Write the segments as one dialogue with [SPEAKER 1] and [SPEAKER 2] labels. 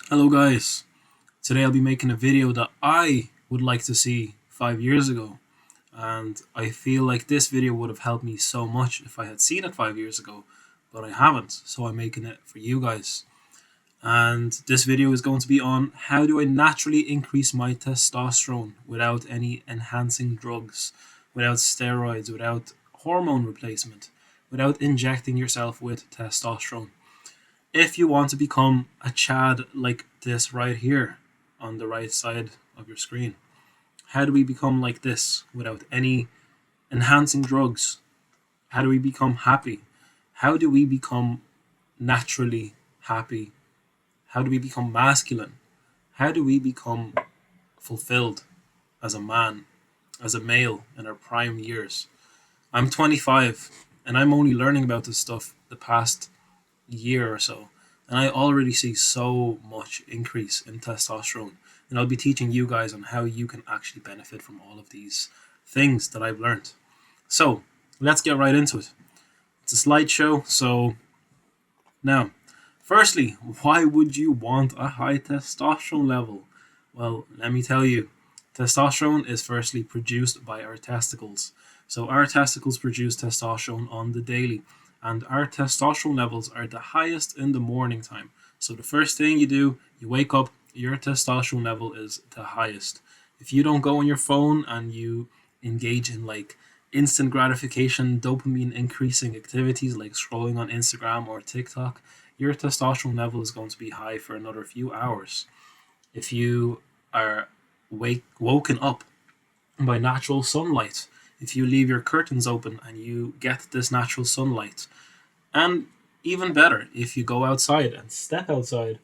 [SPEAKER 1] Hello guys, today I'll be making a video that I would like to see 5 years ago, and I feel like this video would have helped me so much if I had seen it 5 years ago, but I haven't, so I'm making it for you guys. And this video is going to be on how do I naturally increase my testosterone without any enhancing drugs, without steroids, without hormone replacement, without injecting yourself with testosterone. If you want to become a Chad like this right here on the right side of your screen, how do we become like this without any enhancing drugs? How do we become happy? How do we become naturally happy? How do we become masculine? How do we become fulfilled as a man, as a male in our prime years? I'm 25 and I'm only learning about this stuff the past year or so, and I already see so much increase in testosterone. And I'll be teaching you guys on how you can actually benefit from all of these things that I've learned. So let's get right into it. It's a slideshow. So now, firstly, why would you want a high testosterone level? Well, let me tell you. Testosterone is firstly produced by our testicles. So our testicles produce testosterone on the daily, and our testosterone levels are the highest in the morning time. So the first thing you do, you wake up, your testosterone level is the highest. If you don't go on your phone and you engage in like instant gratification, dopamine increasing activities like scrolling on Instagram or TikTok, your testosterone level is going to be high for another few hours. If you are woken up by natural sunlight, if you leave your curtains open and you get this natural sunlight, and even better, if you go outside and step outside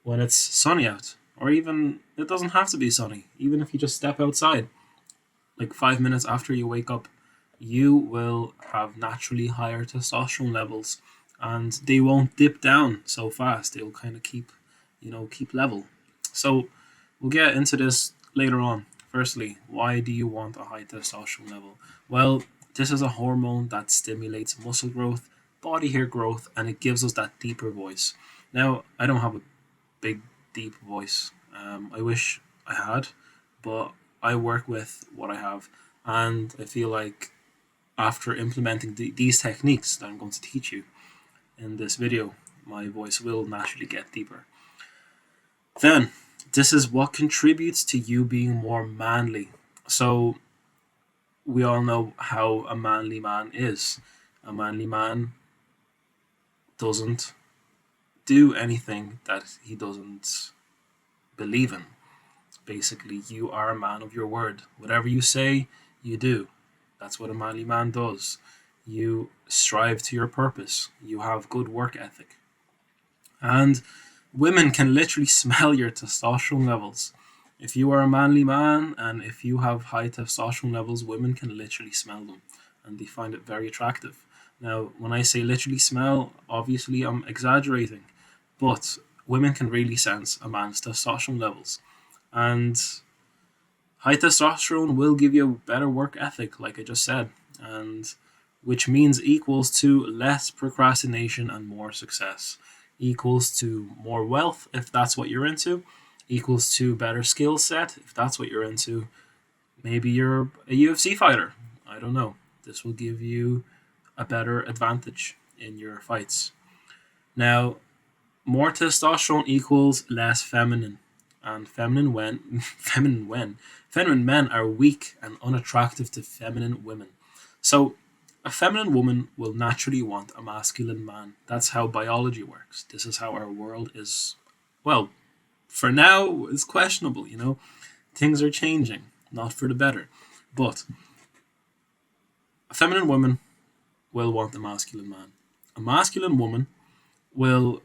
[SPEAKER 1] when it's sunny out, or even it doesn't have to be sunny, even if you just step outside like 5 minutes after you wake up, you will have naturally higher testosterone levels, and they won't dip down so fast. They'll kind of keep level. So we'll get into this later on. Firstly, why do you want a high testosterone level? Well, this is a hormone that stimulates muscle growth, body hair growth, and it gives us that deeper voice. Now, I don't have a big, deep voice. I wish I had, but I work with what I have, and I feel like after implementing these techniques that I'm going to teach you in this video, my voice will naturally get deeper. Then, this is what contributes to you being more manly. So, we all know how a manly man is. A manly man doesn't do anything that he doesn't believe in. Basically, you are a man of your word. Whatever you say, you do. That's what a manly man does. You strive to your purpose. You have good work ethic. And women can literally smell your testosterone levels. If you are a manly man and if you have high testosterone levels, women can literally smell them and they find it very attractive. Now, when I say literally smell, obviously I'm exaggerating, but women can really sense a man's testosterone levels. And high testosterone will give you a better work ethic, like I just said, and which means equals to less procrastination and more success, equals to more wealth if that's what you're into, equals to better skill set if that's what you're into. Maybe you're a UFC fighter. I don't know. This will give you a better advantage in your fights. Now, more testosterone equals less feminine. And feminine men are weak and unattractive to feminine women. So a feminine woman will naturally want a masculine man. That's how biology works. This is how our world is, well, for now is questionable, Things are changing, not for the better. But a feminine woman will want a masculine man. A masculine woman will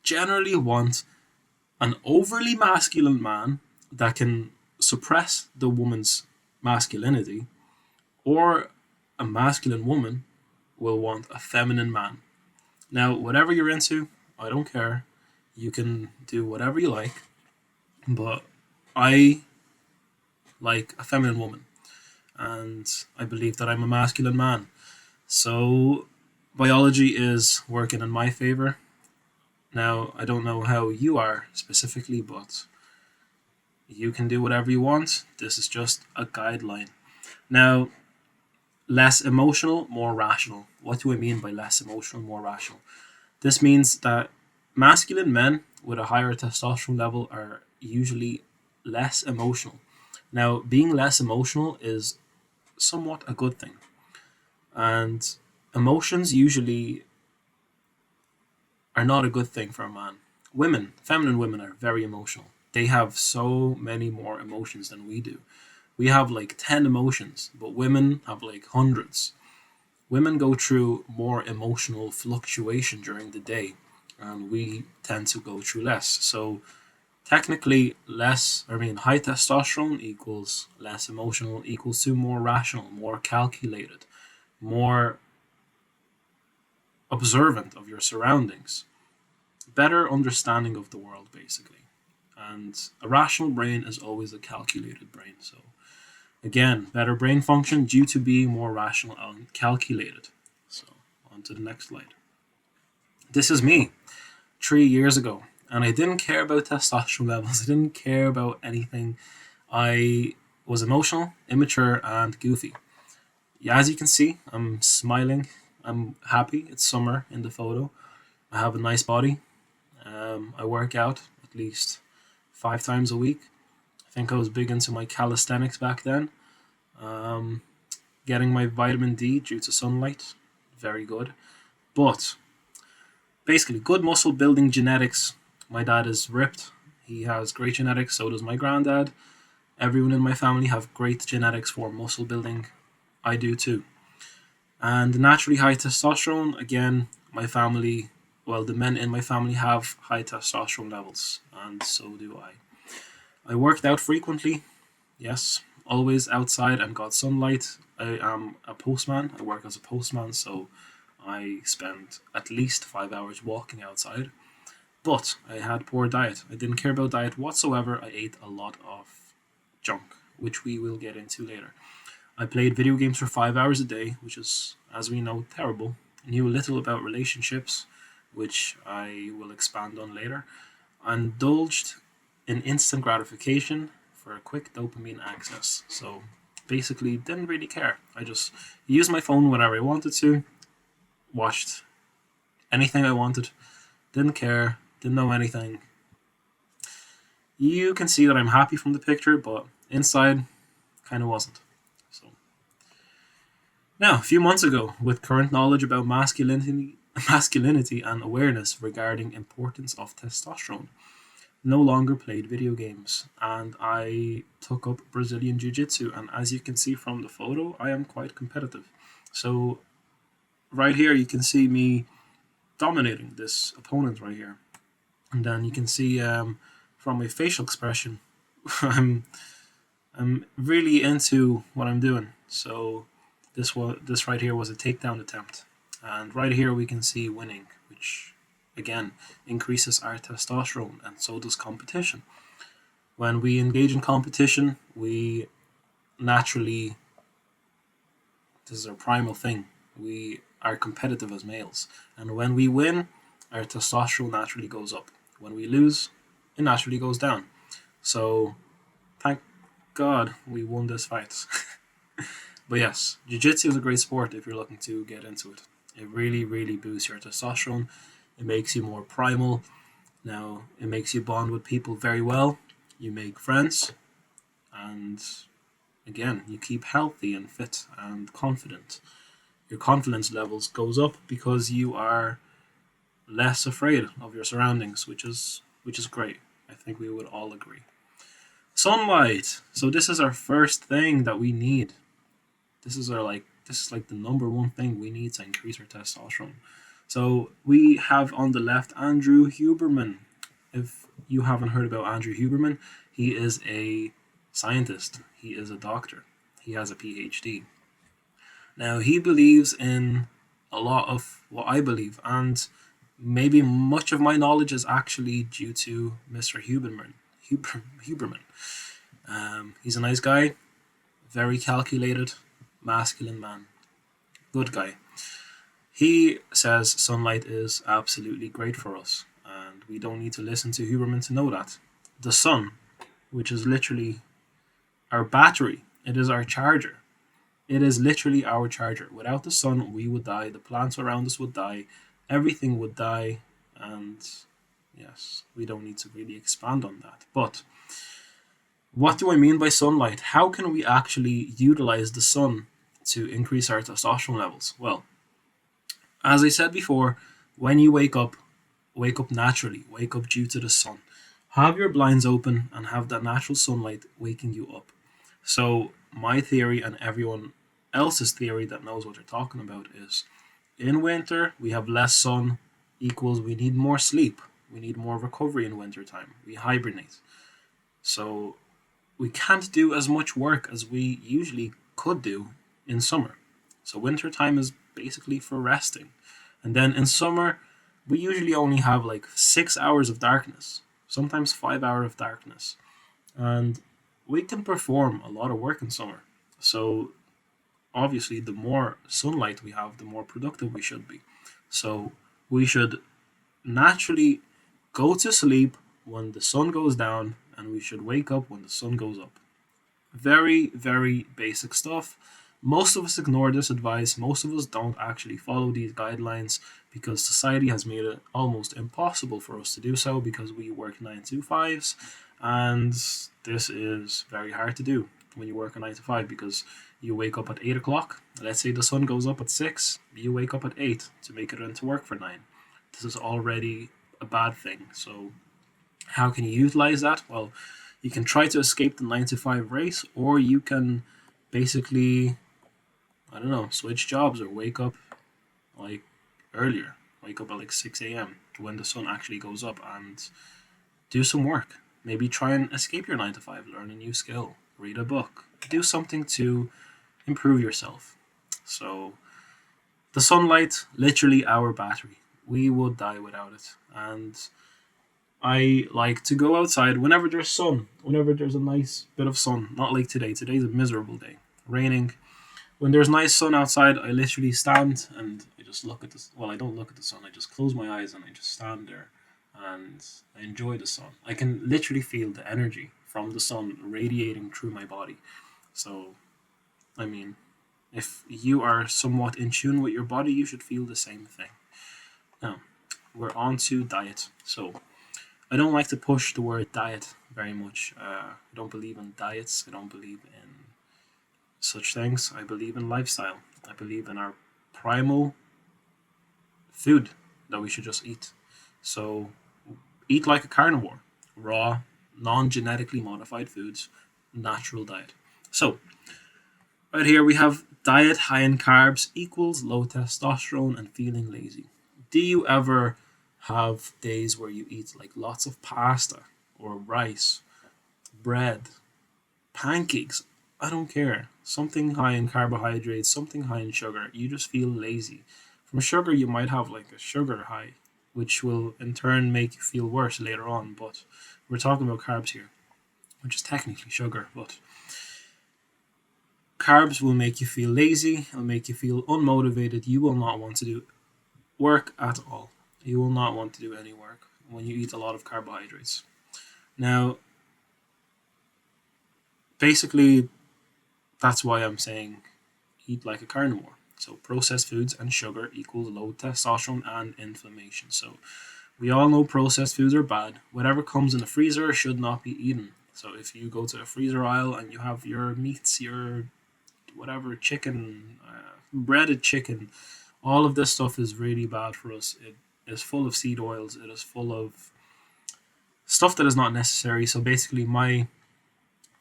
[SPEAKER 1] generally want an overly masculine man that can suppress the woman's masculinity, or a masculine woman will want a feminine man. Now, whatever you're into, I don't care. You can do whatever you like, but I like a feminine woman, and I believe that I'm a masculine man. So, biology is working in my favor. Now, I don't know how you are specifically, but you can do whatever you want. This is just a guideline. Now, less emotional, more rational. What do I mean by less emotional, more rational? This means that masculine men with a higher testosterone level are usually less emotional. Now, being less emotional is somewhat a good thing. And emotions usually are not a good thing for a man. Women, feminine women, are very emotional. They have so many more emotions than we do. We have like 10 emotions, but women have like hundreds. Women go through more emotional fluctuation during the day, and we tend to go through less. So technically, high testosterone equals less emotional, equals to more rational, more calculated, more observant of your surroundings, better understanding of the world, basically. And a rational brain is always a calculated brain. So, again, better brain function due to being more rational and calculated. So, on to the next slide. This is me 3 years ago, and I didn't care about testosterone levels, I didn't care about anything. I was emotional, immature, and goofy. Yeah, as you can see, I'm smiling. I'm happy. It's summer in the photo. I have a nice body. I work out at least 5 times a week. I think I was big into my calisthenics back then. Um, Getting my vitamin D due to sunlight, very good. But basically, good muscle building genetics. My dad is ripped. He has great genetics. So does my granddad. Everyone in my family have great genetics for muscle building. I do too. And naturally high testosterone, again, the men in my family have high testosterone levels, and so do I. I worked out frequently, yes, always outside and got sunlight. I am a postman, I work as a postman, so I spend at least 5 hours walking outside. But I had poor diet. I didn't care about diet whatsoever. I ate a lot of junk, which we will get into later. I played video games for 5 hours a day, which is, as we know, terrible. I knew little about relationships, which I will expand on later. I indulged in instant gratification for a quick dopamine access. So basically, didn't really care. I just used my phone whenever I wanted to, watched anything I wanted, didn't care, didn't know anything. You can see that I'm happy from the picture, but inside, kind of wasn't. So now, a few months ago, with current knowledge about masculinity and awareness regarding importance of testosterone, no longer played video games, and I took up Brazilian Jiu-Jitsu, and as you can see from the photo, I am quite competitive. So right here, you can see me dominating this opponent right here, and then you can see from my facial expression, I'm really into what I'm doing. So this right here was a takedown attempt, and right here we can see winning, which again increases our testosterone, and so does competition. When we engage in competition, we naturally, this is our primal thing, we are competitive as males, and when we win, our testosterone naturally goes up. When we lose, it naturally goes down. So thank God we won this fight. But yes, jiu-jitsu is a great sport if you're looking to get into it. It really, really boosts your testosterone. It makes you more primal. Now, it makes you bond with people very well. You make friends. And again, you keep healthy and fit and confident. Your confidence levels goes up because you are less afraid of your surroundings, which is great. I think we would all agree. Sunlight. So this is our first thing that we need. This is the number one thing we need to increase our testosterone. So we have on the left Andrew Huberman. If you haven't heard about Andrew Huberman, he is a scientist. He is a doctor. He has a PhD. Now he believes in a lot of what I believe, and maybe much of my knowledge is actually due to Mr. Huberman. He's a nice guy, very calculated, masculine man, good guy. He says sunlight is absolutely great for us. we don't need to listen to Huberman to know that. The sun, which is literally our battery, it is our charger. It is literally our charger. Without the sun, we would die. The plants around us would die. Everything would die. And yes, we don't need to really expand on that. But what do I mean by sunlight? How can we actually utilize the sun to increase our testosterone levels? Well, as I said before, when you wake up naturally, wake up due to the sun. Have your blinds open and have that natural sunlight waking you up. So, my theory and everyone else's theory that knows what they're talking about is in winter, we have less sun, equals we need more sleep. We need more recovery in winter time. We hibernate. So, we can't do as much work as we usually could do in summer. So, winter time is basically for resting. And then in summer, we usually only have like 6 hours of darkness, sometimes 5 hours of darkness. And we can perform a lot of work in summer. So obviously, the more sunlight we have, the more productive we should be. So we should naturally go to sleep when the sun goes down, and we should wake up when the sun goes up. Very, very basic stuff. Most of us ignore this advice. Most of us don't actually follow these guidelines because society has made it almost impossible for us to do so because we work 9 to 5s, and this is very hard to do when you work a 9 to 5 because you wake up at 8 o'clock. Let's say the sun goes up at 6, you wake up at 8 to make it into work for 9. This is already a bad thing. So how can you utilize that? Well, you can try to escape the 9 to 5 race, or you can basically, I don't know, switch jobs or wake up like earlier. Wake up at like 6 a.m. when the sun actually goes up and do some work. Maybe try and escape your 9 to 5, learn a new skill, read a book, do something to improve yourself. So, the sunlight, literally our battery. We would die without it. And I like to go outside whenever there's sun, whenever there's a nice bit of sun. Not like today. Today's a miserable day, raining. When there's nice sun outside, I literally stand and I just look at this. Well, I don't look at the sun. I just close my eyes and I just stand there and I enjoy the sun. I can literally feel the energy from the sun radiating through my body. So, I mean, if you are somewhat in tune with your body, you should feel the same thing. Now, we're on to diet. So, I don't like to push the word diet very much. I don't believe in diets. I don't believe in such things. I believe in lifestyle. I believe in our primal food that we should just eat. So eat like a carnivore. Raw, non-genetically modified foods, natural diet. So right here we have diet high in carbs equals low testosterone and feeling lazy. Do you ever have days where you eat like lots of pasta or rice, bread, pancakes? I don't care. Something high in carbohydrates, something high in sugar. You just feel lazy. From sugar, you might have like a sugar high, which will in turn make you feel worse later on. But we're talking about carbs here, which is technically sugar. But carbs will make you feel lazy. It'll make you feel unmotivated. You will not want to do work at all. You will not want to do any work when you eat a lot of carbohydrates. Now, basically, that's why I'm saying eat like a carnivore. So processed foods and sugar equals low testosterone and inflammation. So we all know processed foods are bad. Whatever comes in the freezer should not be eaten. So if you go to a freezer aisle and you have your meats, your whatever chicken, breaded chicken, all of this stuff is really bad for us. It is full of seed oils. It is full of stuff that is not necessary. So basically my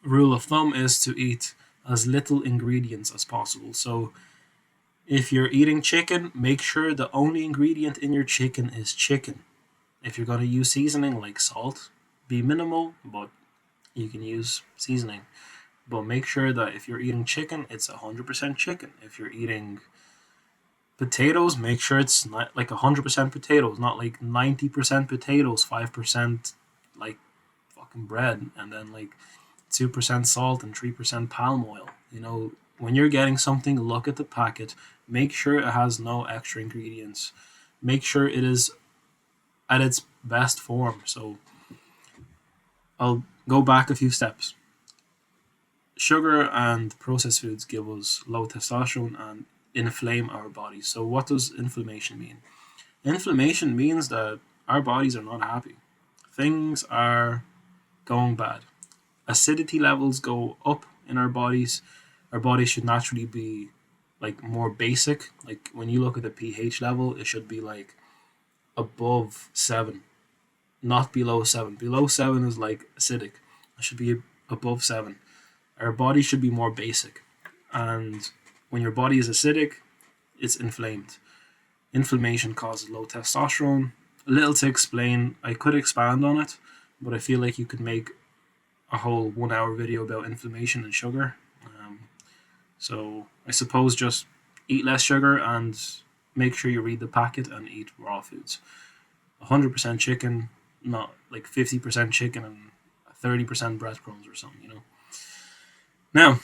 [SPEAKER 1] rule of thumb is to eat as little ingredients as possible. So if you're eating chicken, make sure the only ingredient in your chicken is chicken. If you're going to use seasoning like salt, be minimal, but you can use seasoning. But make sure that if you're eating chicken, it's 100% chicken. If you're eating potatoes, make sure it's not like 100% potatoes, not like 90% potatoes, 5% like fucking bread, and then like 2% salt and 3% palm oil. You know, when you're getting something, look at the packet. Make sure it has no extra ingredients. Make sure it is at its best form. So I'll go back a few steps. Sugar and processed foods give us low testosterone and inflame our bodies. So what does inflammation mean? Inflammation means that our bodies are not happy. Things are going bad. Acidity levels go up in our bodies. Our bodies should naturally be like more basic. Like when you look at the pH level, it should be like above 7, not below 7. Below 7 is like acidic. It should be above 7. Our body should be more basic. And when your body is acidic, it's inflamed. Inflammation causes low testosterone. A little to explain, I could expand on it, but I feel like you could make a whole 1 hour video about inflammation and sugar. So I suppose just eat less sugar and make sure you read the packet and eat raw foods. 100% chicken, not like 50% chicken and 30% breadcrumbs or something, you know. Now,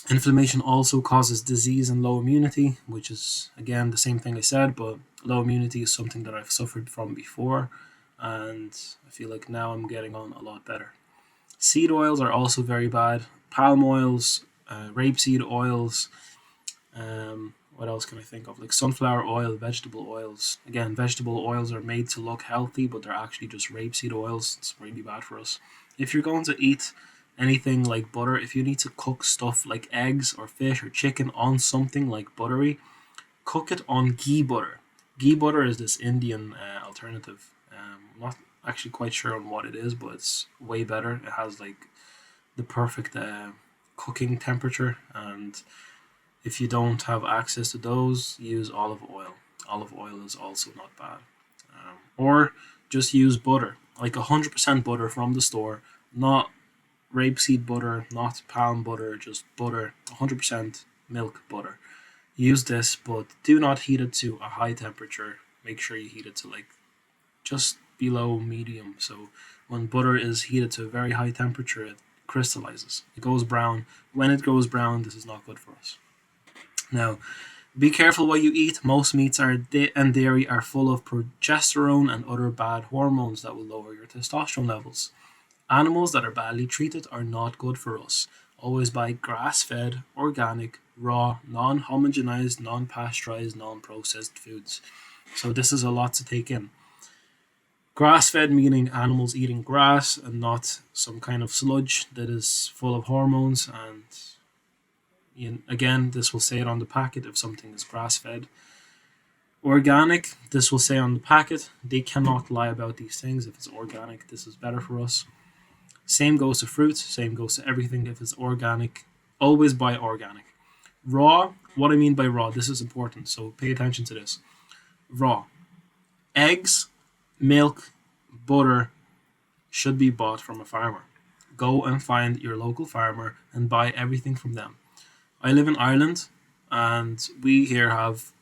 [SPEAKER 1] inflammation also causes disease and low immunity, which is, again, the same thing I said, but low immunity is something that I've suffered from before, and I feel like now I'm getting on a lot better. Seed oils are also very bad. Palm oils, rapeseed oils, what else can I think of? Like sunflower oil, vegetable oils. Again, vegetable oils are made to look healthy, but they're actually just rapeseed oils. It's really bad for us. If you're going to eat anything like butter, if you need to cook stuff like eggs or fish or chicken on something like buttery, cook it on ghee butter. Ghee butter is this Indian alternative. I'm not actually quite sure on what it is, but it's way better. It has like the perfect cooking temperature, and if you don't have access to those, use olive oil. Olive oil is also not bad. Or just use butter, like 100% butter from the store, not rapeseed butter, not palm butter, just butter, 100% milk butter. Use this, but do not heat it to a high temperature. Make sure you heat it to like just below medium. So when butter is heated to a very high temperature, it crystallizes. It goes brown. When it goes brown, this is not good for us. Now, be careful what you eat. Most meats and dairy are full of progesterone and other bad hormones that will lower your testosterone levels. Animals that are badly treated are not good for us. Always buy grass-fed, organic, raw, non-homogenized, non-pasteurized, non-processed foods. So this is a lot to take in. Grass-fed meaning animals eating grass and not some kind of sludge that is full of hormones. And again, this will say it on the packet if something is grass-fed. Organic, this will say on the packet. They cannot lie about these things. If it's organic, this is better for us. Same goes to fruits. Same goes to everything. If it's organic, always buy organic. Raw, what I mean by raw, this is important, so pay attention to this. Raw. Eggs, milk, butter should be bought from a farmer. Go and find your local farmer and buy everything from them. I live in Ireland, and we here have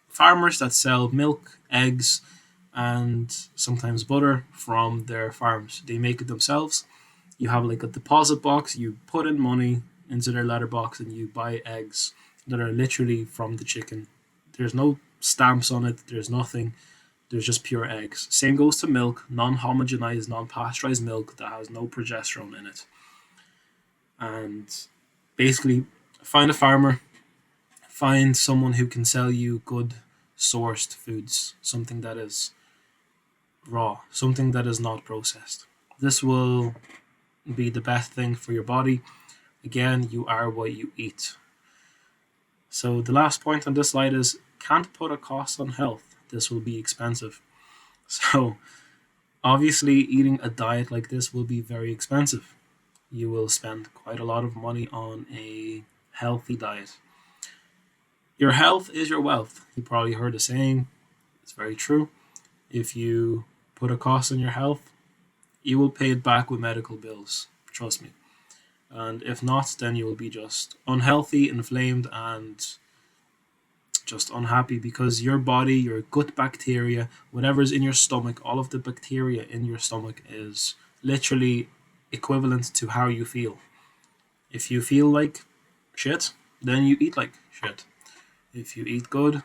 [SPEAKER 1] farmers that sell milk, eggs, and sometimes butter from their farms. They make it themselves. You have like a deposit box, you put in money into their letterbox, and you buy eggs that are literally from the chicken. There's no stamps on it, there's nothing. There's just pure eggs. Same goes to milk, non-homogenized, non-pasteurized milk that has no progesterone in it. And basically, find a farmer, find someone who can sell you good sourced foods, something that is raw, something that is not processed. This will be the best thing for your body. Again, you are what you eat. So the last point on this slide is can't put a cost on health. This will be expensive. So obviously eating a diet like this will be very expensive. You will spend quite a lot of money on a healthy diet. Your health is your wealth. You probably heard the saying. It's very true. If you put a cost on your health, you will pay it back with medical bills. Trust me. And if not, then you will be just unhealthy, inflamed, and just unhappy because your body, your gut bacteria, whatever's in your stomach, all of the bacteria in your stomach is literally equivalent to how you feel. If you feel like shit, then you eat like shit. If you eat good,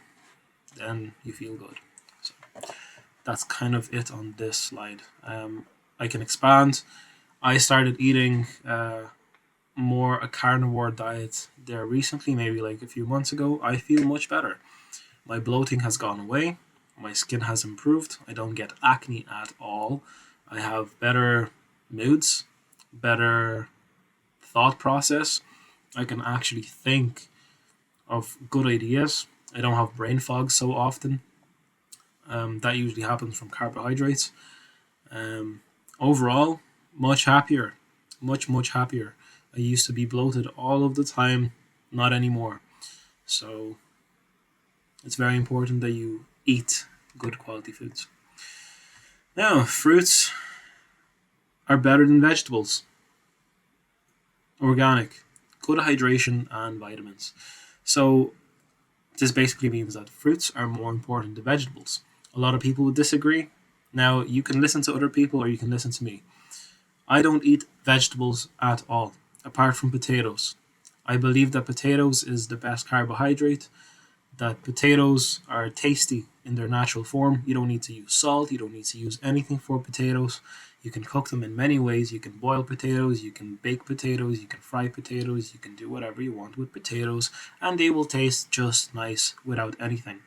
[SPEAKER 1] then you feel good. So, that's kind of it on this slide. I can expand. I started eating more a carnivore diet there recently, maybe like a few months ago. I feel much better. My bloating has gone away. My skin has improved. I don't get acne at all. I have better moods, better thought process. I can actually think of good ideas. I don't have brain fog so often. That usually happens from carbohydrates. Um, Overall, much happier, much happier. I used to be bloated all of the time, not anymore. So it's very important that you eat good quality foods. Now, fruits are better than vegetables. Organic, good hydration and vitamins. So this basically means that fruits are more important than vegetables. A lot of people would disagree. Now, you can listen to other people or you can listen to me. I don't eat vegetables at all, apart from potatoes. I believe that potatoes is the best carbohydrate, that potatoes are tasty in their natural form. You don't need to use salt, you don't need to use anything for potatoes. You can cook them in many ways. You can boil potatoes, you can bake potatoes, you can fry potatoes, you can do whatever you want with potatoes, and they will taste just nice without anything.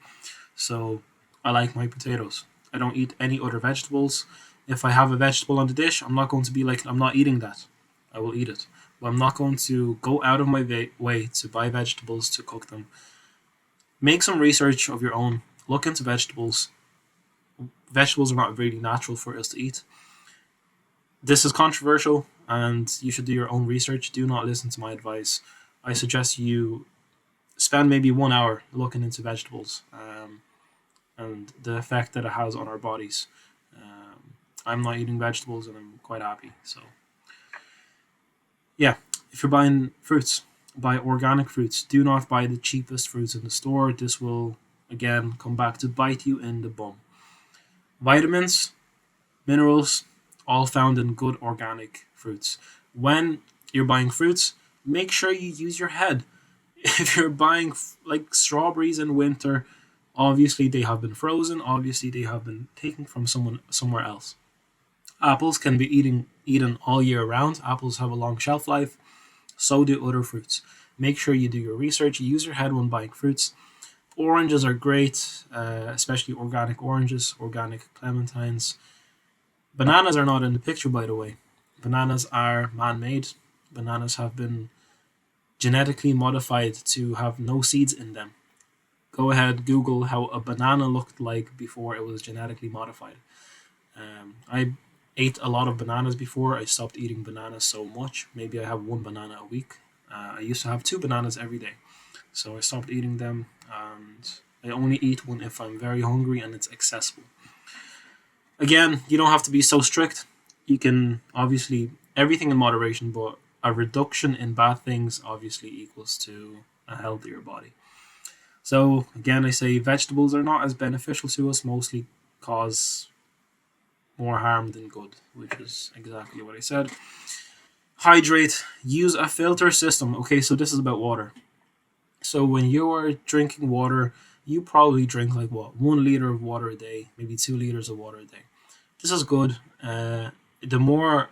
[SPEAKER 1] So I like my potatoes. I don't eat any other vegetables. If I have a vegetable on the dish, I'm not going to be like, I'm not eating that. I will eat it. But I'm not going to go out of my way to buy vegetables to cook them. Make some research of your own. Look into vegetables. Vegetables are not really natural for us to eat. This is controversial and you should do your own research. Do not listen to my advice. I suggest you spend maybe 1 hour looking into vegetables and the effect that it has on our bodies. I'm not eating vegetables and I'm quite happy. So, yeah, if you're buying fruits, buy organic fruits. Do not buy the cheapest fruits in the store. This will, again, come back to bite you in the bum. Vitamins, minerals, all found in good organic fruits. When you're buying fruits, make sure you use your head. If you're buying like strawberries in winter, obviously they have been frozen. Obviously they have been taken from someone somewhere else. Apples can be eaten all year round. Apples have a long shelf life. So do other fruits. Make sure you do your research. Use your head when buying fruits. Oranges are great, especially organic oranges, organic clementines. Bananas are not in the picture, by the way. Bananas are man-made. Bananas have been genetically modified to have no seeds in them. Go ahead, Google how a banana looked like before it was genetically modified. I ate a lot of bananas before. I stopped eating bananas so much. Maybe I have one banana a week. I used to have 2 bananas every day. So I stopped eating them and I only eat one if I'm very hungry and it's accessible. Again, you don't have to be so strict. You can obviously everything in moderation, but a reduction in bad things obviously equals to a healthier body. So again, I say vegetables are not as beneficial to us, mostly cause more harm than good, which is exactly what I said. Hydrate, use a filter system. Okay, so this is about water. So when you are drinking water, you probably drink like what, 1 liter of water a day, maybe 2 liters of water a day. This is good. The more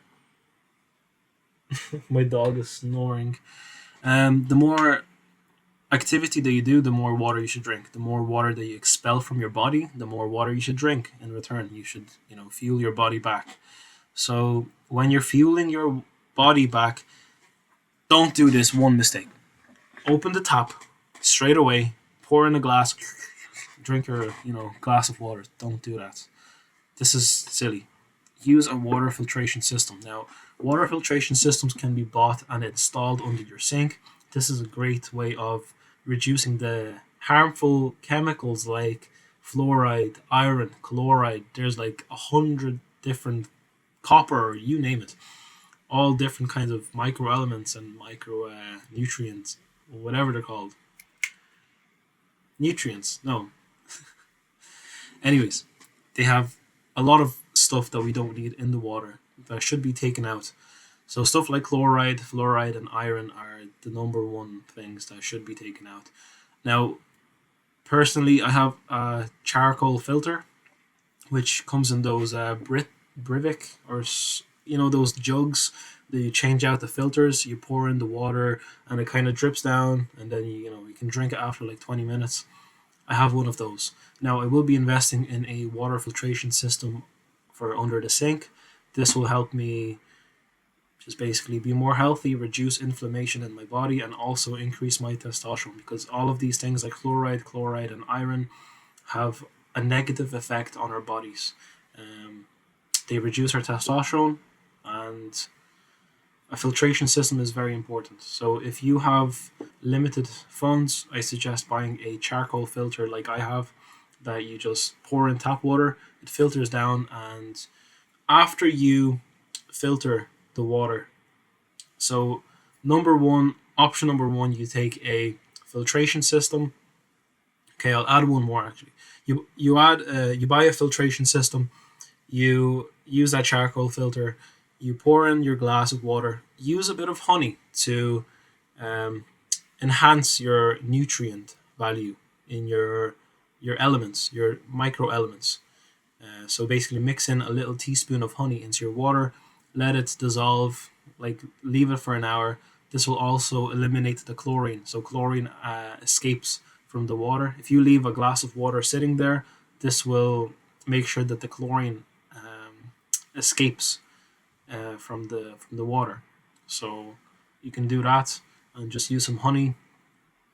[SPEAKER 1] my dog is snoring. The more activity that you do, the more water you should drink. The more water that you expel from your body, the more water you should drink in return. You should, fuel your body back. So when you're fueling your body back, don't do this one mistake. Open the tap straight away, pour in a glass, drink your, glass of water. Don't do that. This is silly. Use a water filtration system. Now, water filtration systems can be bought and installed under your sink. This is a great way of reducing the harmful chemicals like fluoride, iron, chloride. There's like 100 different copper, you name it. All different kinds of microelements and micro nutrients, whatever they're called. Nutrients, no. Anyways, they have a lot of stuff that we don't need in the water that should be taken out. So stuff like chloride, fluoride, and iron are the number one things that should be taken out. Now, personally, I have a charcoal filter, which comes in those Brivik, or those jugs that you change out the filters. You pour in the water, and it kind of drips down, and then you can drink it after like 20 minutes. I have one of those. Now I will be investing in a water filtration system for under the sink. This will help me just basically be more healthy, reduce inflammation in my body, and also increase my testosterone, because all of these things like chloride, and iron have a negative effect on our bodies. They reduce our testosterone, and a filtration system is very important. So if you have limited funds, I suggest buying a charcoal filter like I have, that you just pour in tap water, it filters down, and after you filter the water, so option number one, you take a filtration system. Okay, I'll add one more actually. You buy a filtration system, you use that charcoal filter, you pour in your glass of water, use a bit of honey to um, enhance your nutrient value in your elements, your micro elements. So basically, mix in a little teaspoon of honey into your water, let it dissolve, like leave it for an hour. This will also eliminate the chlorine. So chlorine escapes from the water. If you leave a glass of water sitting there, this will make sure that the chlorine escapes from the water. So you can do that and just use some honey,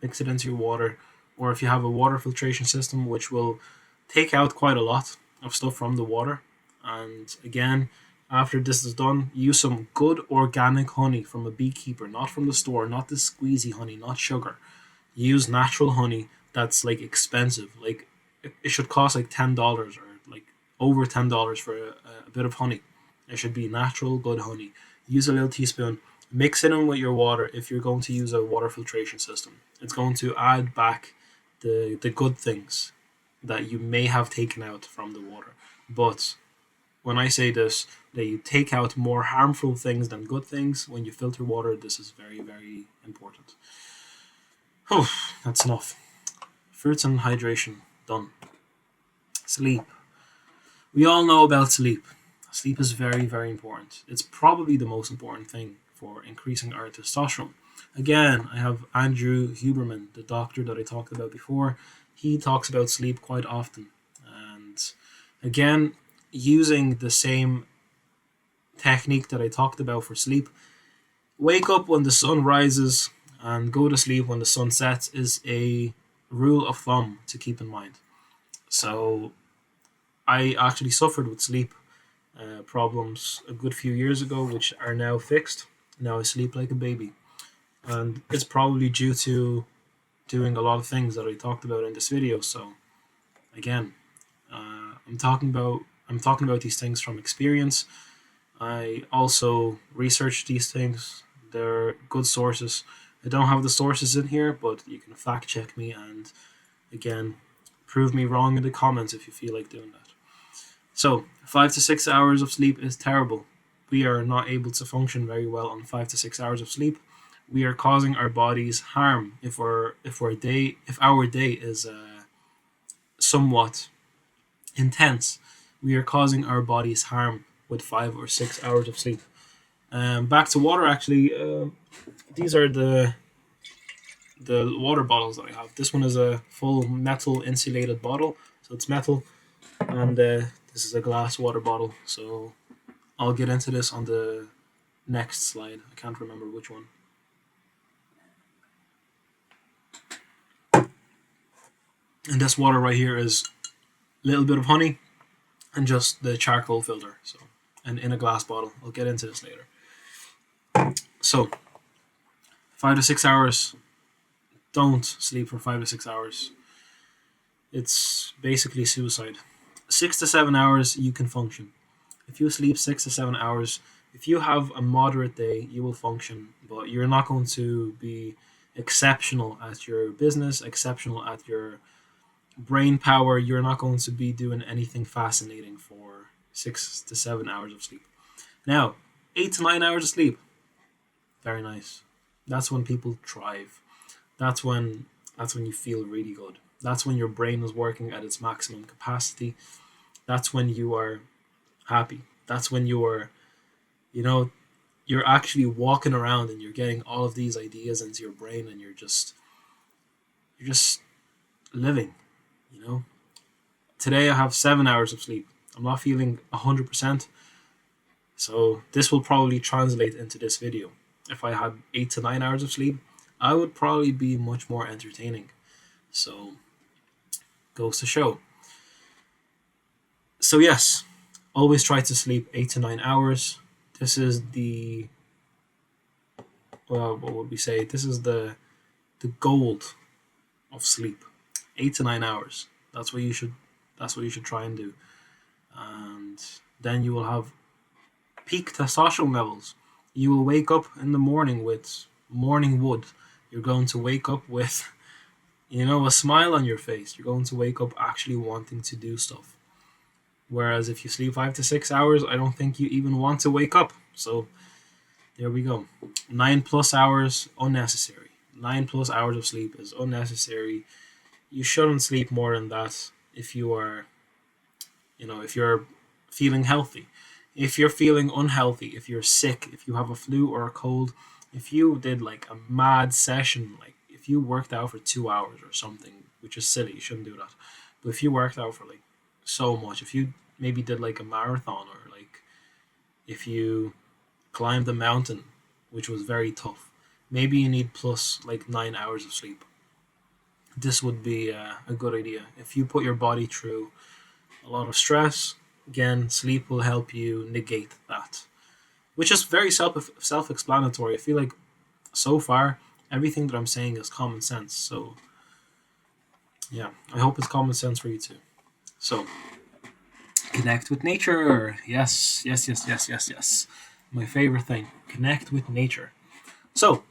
[SPEAKER 1] mix it into your water, or if you have a water filtration system, which will take out quite a lot of stuff from the water. And again, after this is done, use some good organic honey from a beekeeper, not from the store, not the squeezy honey, not sugar. Use natural honey that's like expensive. Like it should cost like $10, or like over $10 for a bit of honey. It should be natural, good honey. Use a little teaspoon. Mix it in with your water if you're going to use a water filtration system. It's going to add back the good things that you may have taken out from the water. But when I say this, that you take out more harmful things than good things when you filter water, this is very, very important. Oh, that's enough. Fruits and hydration, done. Sleep. We all know about sleep. Sleep is very, very important. It's probably the most important thing for increasing our testosterone. Again, I have Andrew Huberman, the doctor that I talked about before. He talks about sleep quite often. And again, using the same technique that I talked about for sleep, wake up when the sun rises and go to sleep when the sun sets is a rule of thumb to keep in mind. So I actually suffered with sleep problems a good few years ago, which are now fixed. Now I sleep like a baby. And it's probably due to doing a lot of things that I talked about in this video. So again, I'm talking about these things from experience. I also research these things. They're good sources. I don't have the sources in here, but you can fact check me and again prove me wrong in the comments if you feel like doing that. So 5 to 6 hours of sleep is terrible. We are not able to function very well on 5 to 6 hours of sleep. We are causing our bodies harm if our day is somewhat intense. We are causing our bodies harm with 5 or 6 hours of sleep. Back to water. Actually, these are the water bottles that I have. This one is a full metal insulated bottle, so it's metal, and this is a glass water bottle. So I'll get into this on the next slide. I can't remember which one. And this water right here is a little bit of honey and just the charcoal filter. So, and in a glass bottle. I'll get into this later. So 5 to 6 hours. Don't sleep for 5 to 6 hours. It's basically suicide. 6 to 7 hours you can function. If you sleep 6 to 7 hours, if you have a moderate day, you will function, but you're not going to be exceptional at your business, exceptional at your brain power. You're not going to be doing anything fascinating for 6 to 7 hours of sleep. Now, 8 to 9 hours of sleep, very nice. That's when people thrive. That's when you feel really good. That's when your brain is working at its maximum capacity. that's when you are happy. That's when you know, you're actually walking around and you're getting all of these ideas into your brain, and you're just living, you know. Today I have 7 hours of sleep. I'm not feeling 100%, so this will probably translate into this video. If I had 8 to 9 hours of sleep, I would probably be much more entertaining. So, goes to show. So yes, always try to sleep 8 to 9 hours. This is the, well, what would we say? This is the gold of sleep. 8 to 9 hours. That's what you should. That's what you should try and do. And then you will have peak testosterone levels. You will wake up in the morning with morning wood. You're going to wake up with, a smile on your face. You're going to wake up actually wanting to do stuff. Whereas if you sleep 5 to 6 hours, I don't think you even want to wake up. So there we go. 9+ hours unnecessary. 9+ hours of sleep is unnecessary. You shouldn't sleep more than that if you are, if you're feeling healthy. If you're feeling unhealthy, if you're sick, if you have a flu or a cold, if you did like a mad session, like if you worked out for 2 hours or something, which is silly, you shouldn't do that. But if you worked out for like so much, if you maybe did like a marathon, or like if you climbed a mountain, which was very tough, maybe you need plus like 9 hours of sleep. This would be a good idea. If you put your body through a lot of stress, again, sleep will help you negate that, which is very self-explanatory. I feel like so far everything that I'm saying is common sense. So yeah, I hope it's common sense for you too. So connect with nature. Yes, yes, yes, yes, yes, yes. My favorite thing. Connect with nature. So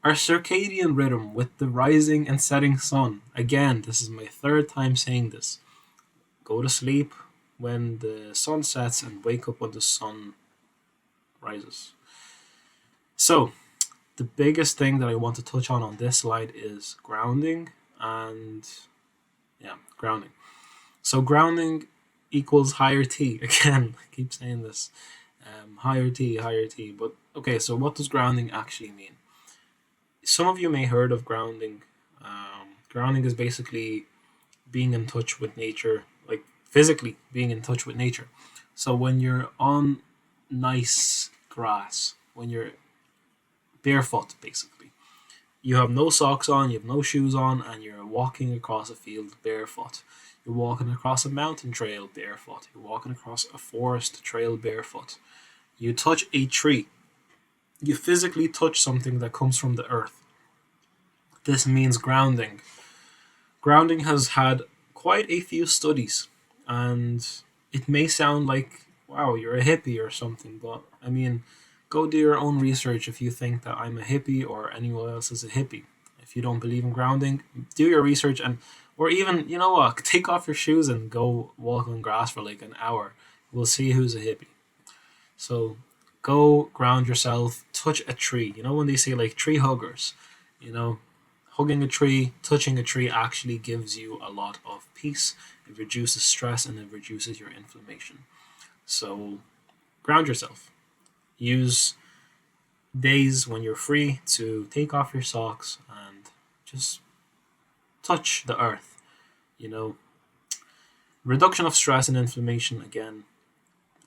[SPEAKER 1] our circadian rhythm with the rising and setting sun. Again, this is my third time saying this. Go to sleep when the sun sets and wake up when the sun rises. So, the biggest thing that I want to touch on this slide is grounding and, grounding. So, grounding equals higher T. Again, I keep saying this. Higher T, higher T. But, okay, so what does grounding actually mean? Some of you may heard of grounding. Grounding is basically being in touch with nature, like physically being in touch with nature. So when you're on nice grass, when you're barefoot, basically, you have no socks on, you have no shoes on, and you're walking across a field barefoot. You're walking across a mountain trail barefoot. You're walking across a forest trail barefoot. You touch a tree. You physically touch something that comes from the earth. This means grounding. Grounding has had quite a few studies, and it may sound like, wow, you're a hippie or something, but I mean, go do your own research if you think that I'm a hippie or anyone else is a hippie. If you don't believe in grounding, do your research, and or even, you know what, take off your shoes and go walk on grass for like an hour. We'll see who's a hippie. So go ground yourself, touch a tree. You know when they say like tree huggers, hugging a tree, touching a tree actually gives you a lot of peace. It reduces stress and it reduces your inflammation. So ground yourself. Use days when you're free to take off your socks and just touch the earth. Reduction of stress and inflammation, again,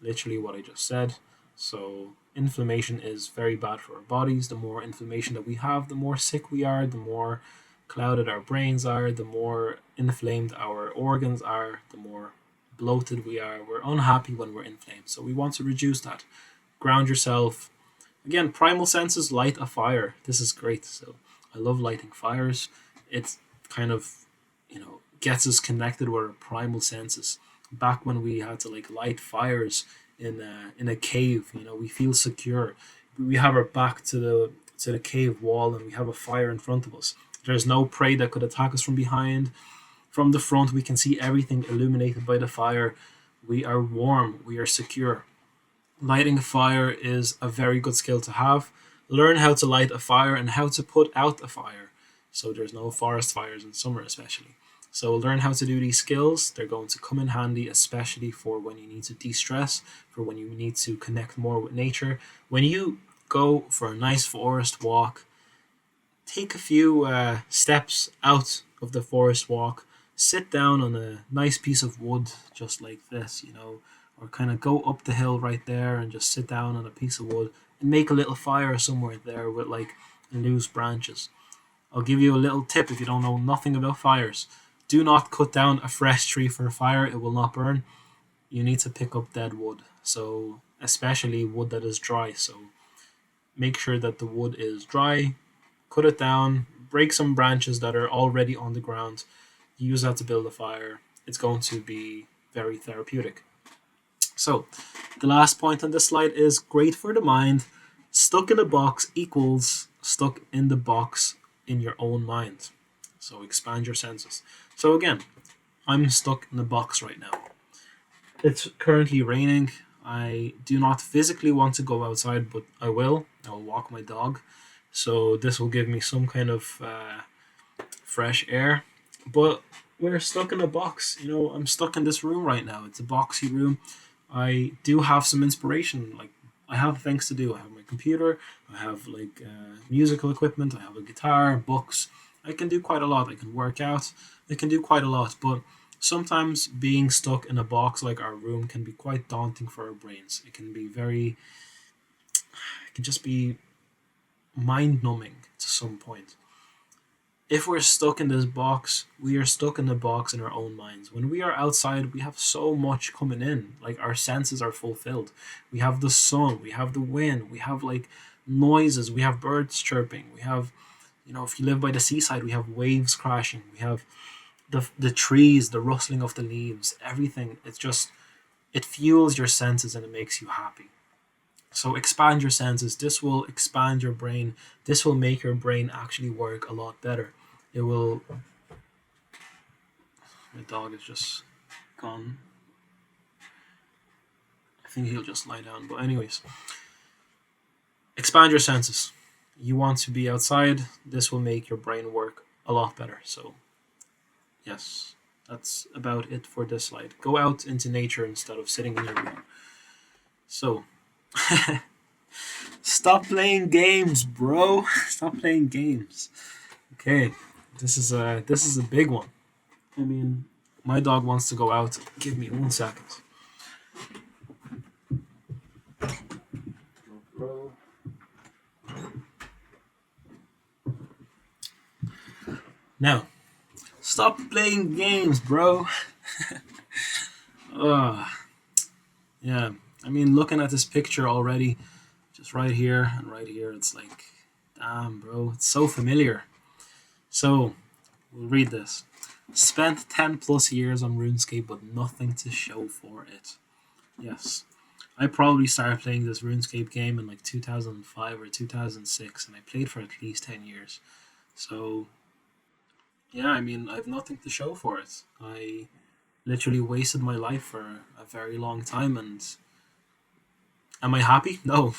[SPEAKER 1] literally what I just said. So inflammation is very bad for our bodies. The more inflammation that we have, the more sick we are, the more clouded our brains are, the more inflamed our organs are, the more bloated we are. We're unhappy when we're inflamed. So we want to reduce that. Ground yourself. Again, primal senses, light a fire. This is great. So I love lighting fires. It's kind of, gets us connected with our primal senses. Back when we had to like light fires in a cave, we feel secure. We have our back to the cave wall and we have a fire in front of us. There's no prey that could attack us from behind. From the front, we can see everything illuminated by the fire. We are warm. We are secure. Lighting a fire is a very good skill to have. Learn how to light a fire and how to put out a fire. So there's no forest fires in summer especially. So learn how to do these skills. They're going to come in handy, especially for when you need to de-stress, for when you need to connect more with nature. When you go for a nice forest walk, take a few steps out of the forest walk, sit down on a nice piece of wood, just like this, or kind of go up the hill right there and just sit down on a piece of wood and make a little fire somewhere there with like loose branches. I'll give you a little tip if you don't know nothing about fires. Do not cut down a fresh tree for a fire, it will not burn. You need to pick up dead wood. So, especially wood that is dry. So, make sure that the wood is dry, cut it down, break some branches that are already on the ground, use that to build a fire. It's going to be very therapeutic. So, the last point on this slide is great for the mind. Stuck in a box equals stuck in the box in your own mind. So, expand your senses. So, again, I'm stuck in a box right now. It's currently raining. I do not physically want to go outside, but I will. I will walk my dog. So, this will give me some kind of fresh air. But we're stuck in a box. I'm stuck in this room right now. It's a boxy room. I do have some inspiration. Like, I have things to do. I have my computer. I have like musical equipment. I have a guitar, books. I can do quite a lot. I can work out. I can do quite a lot. But sometimes being stuck in a box like our room can be quite daunting for our brains. It can be very. It can just be mind numbing to some point. If we're stuck in this box, we are stuck in the box in our own minds. When we are outside, we have so much coming in. Like, our senses are fulfilled. We have the sun, we have the wind, we have like noises, we have birds chirping, we have, if you live by the seaside, we have waves crashing, we have the trees, the rustling of the leaves, everything. It fuels your senses and it makes you happy. So expand your senses. This will expand your brain. This will make your brain actually work a lot better. It will. My dog is just gone. I think he'll just lie down. But anyways, expand your senses. You want to be outside. This will make your brain work a lot better. So, yes, that's about it for this slide. Go out into nature instead of sitting in your room. So. Stop playing games, bro. Stop playing games. Okay, this is a big one. I mean, my dog wants to go out. Give me 1 second. Now, stop playing games, bro. Yeah. I mean, looking at this picture already, just right here and right here, it's like, damn, bro, it's so familiar. So, we'll read this. Spent 10 plus years on RuneScape, but nothing to show for it. Yes. I probably started playing this RuneScape game in like 2005 or 2006, and I played for at least 10 years. So, yeah, I mean, I have nothing to show for it. I literally wasted my life for a very long time, and am I happy? No.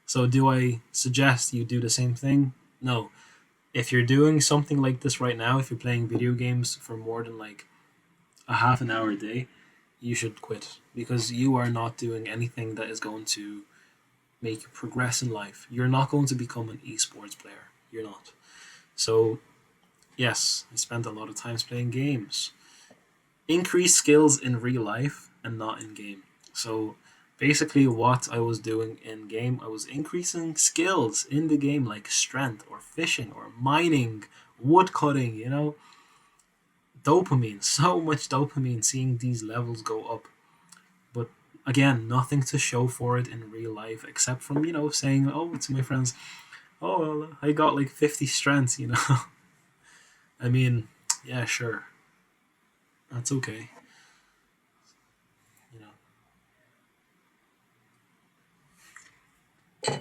[SPEAKER 1] So do I suggest you do the same thing? No. If you're doing something like this right now, if you're playing video games for more than like a half an hour a day, you should quit, because you are not doing anything that is going to make you progress in life. You're not going to become an esports player. You're not. So, yes, I spent a lot of time playing games. Increase skills in real life and not in game. So, basically, what I was doing in game, I was increasing skills in the game, like strength or fishing or mining, wood cutting, dopamine, so much dopamine seeing these levels go up. But again, nothing to show for it in real life except from, saying, oh, to my friends, oh, well, I got like 50 strengths. I mean, yeah, sure. That's okay. You know.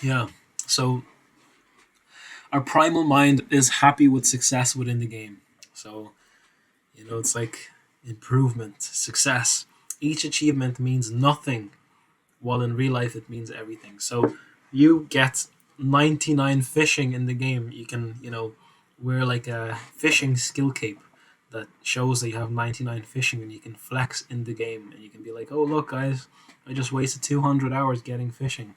[SPEAKER 1] Yeah. So our primal mind is happy with success within the game. So, it's like improvement, success. Each achievement means nothing, while in real life it means everything. So you get 99 fishing in the game. You can, wear like a fishing skill cape that shows that you have 99 fishing, and you can flex in the game, and you can be like, oh look guys, I just wasted 200 hours getting fishing,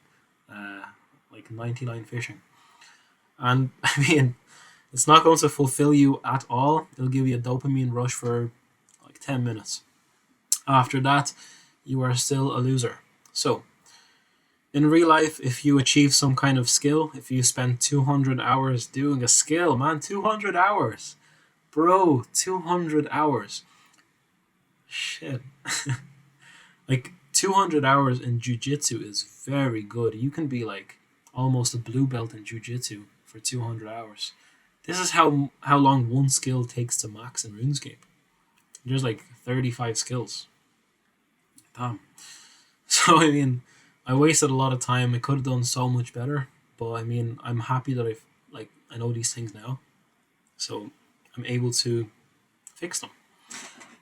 [SPEAKER 1] like 99 fishing. And I mean, it's not going to fulfill you at all. It'll give you a dopamine rush for like 10 minutes. After that, you are still a loser. So in real life, if you achieve some kind of skill, if you spend 200 hours doing a skill, man, 200 hours, bro, 200 hours, shit. Like 200 hours in jiu-jitsu is very good. You can be like almost a blue belt in jiu-jitsu for 200 hours. This is how long one skill takes to max in RuneScape. There's like 35 skills. Damn. So I mean, I wasted a lot of time. I could have done so much better, but I mean, I'm happy that I know these things now, so I'm able to fix them.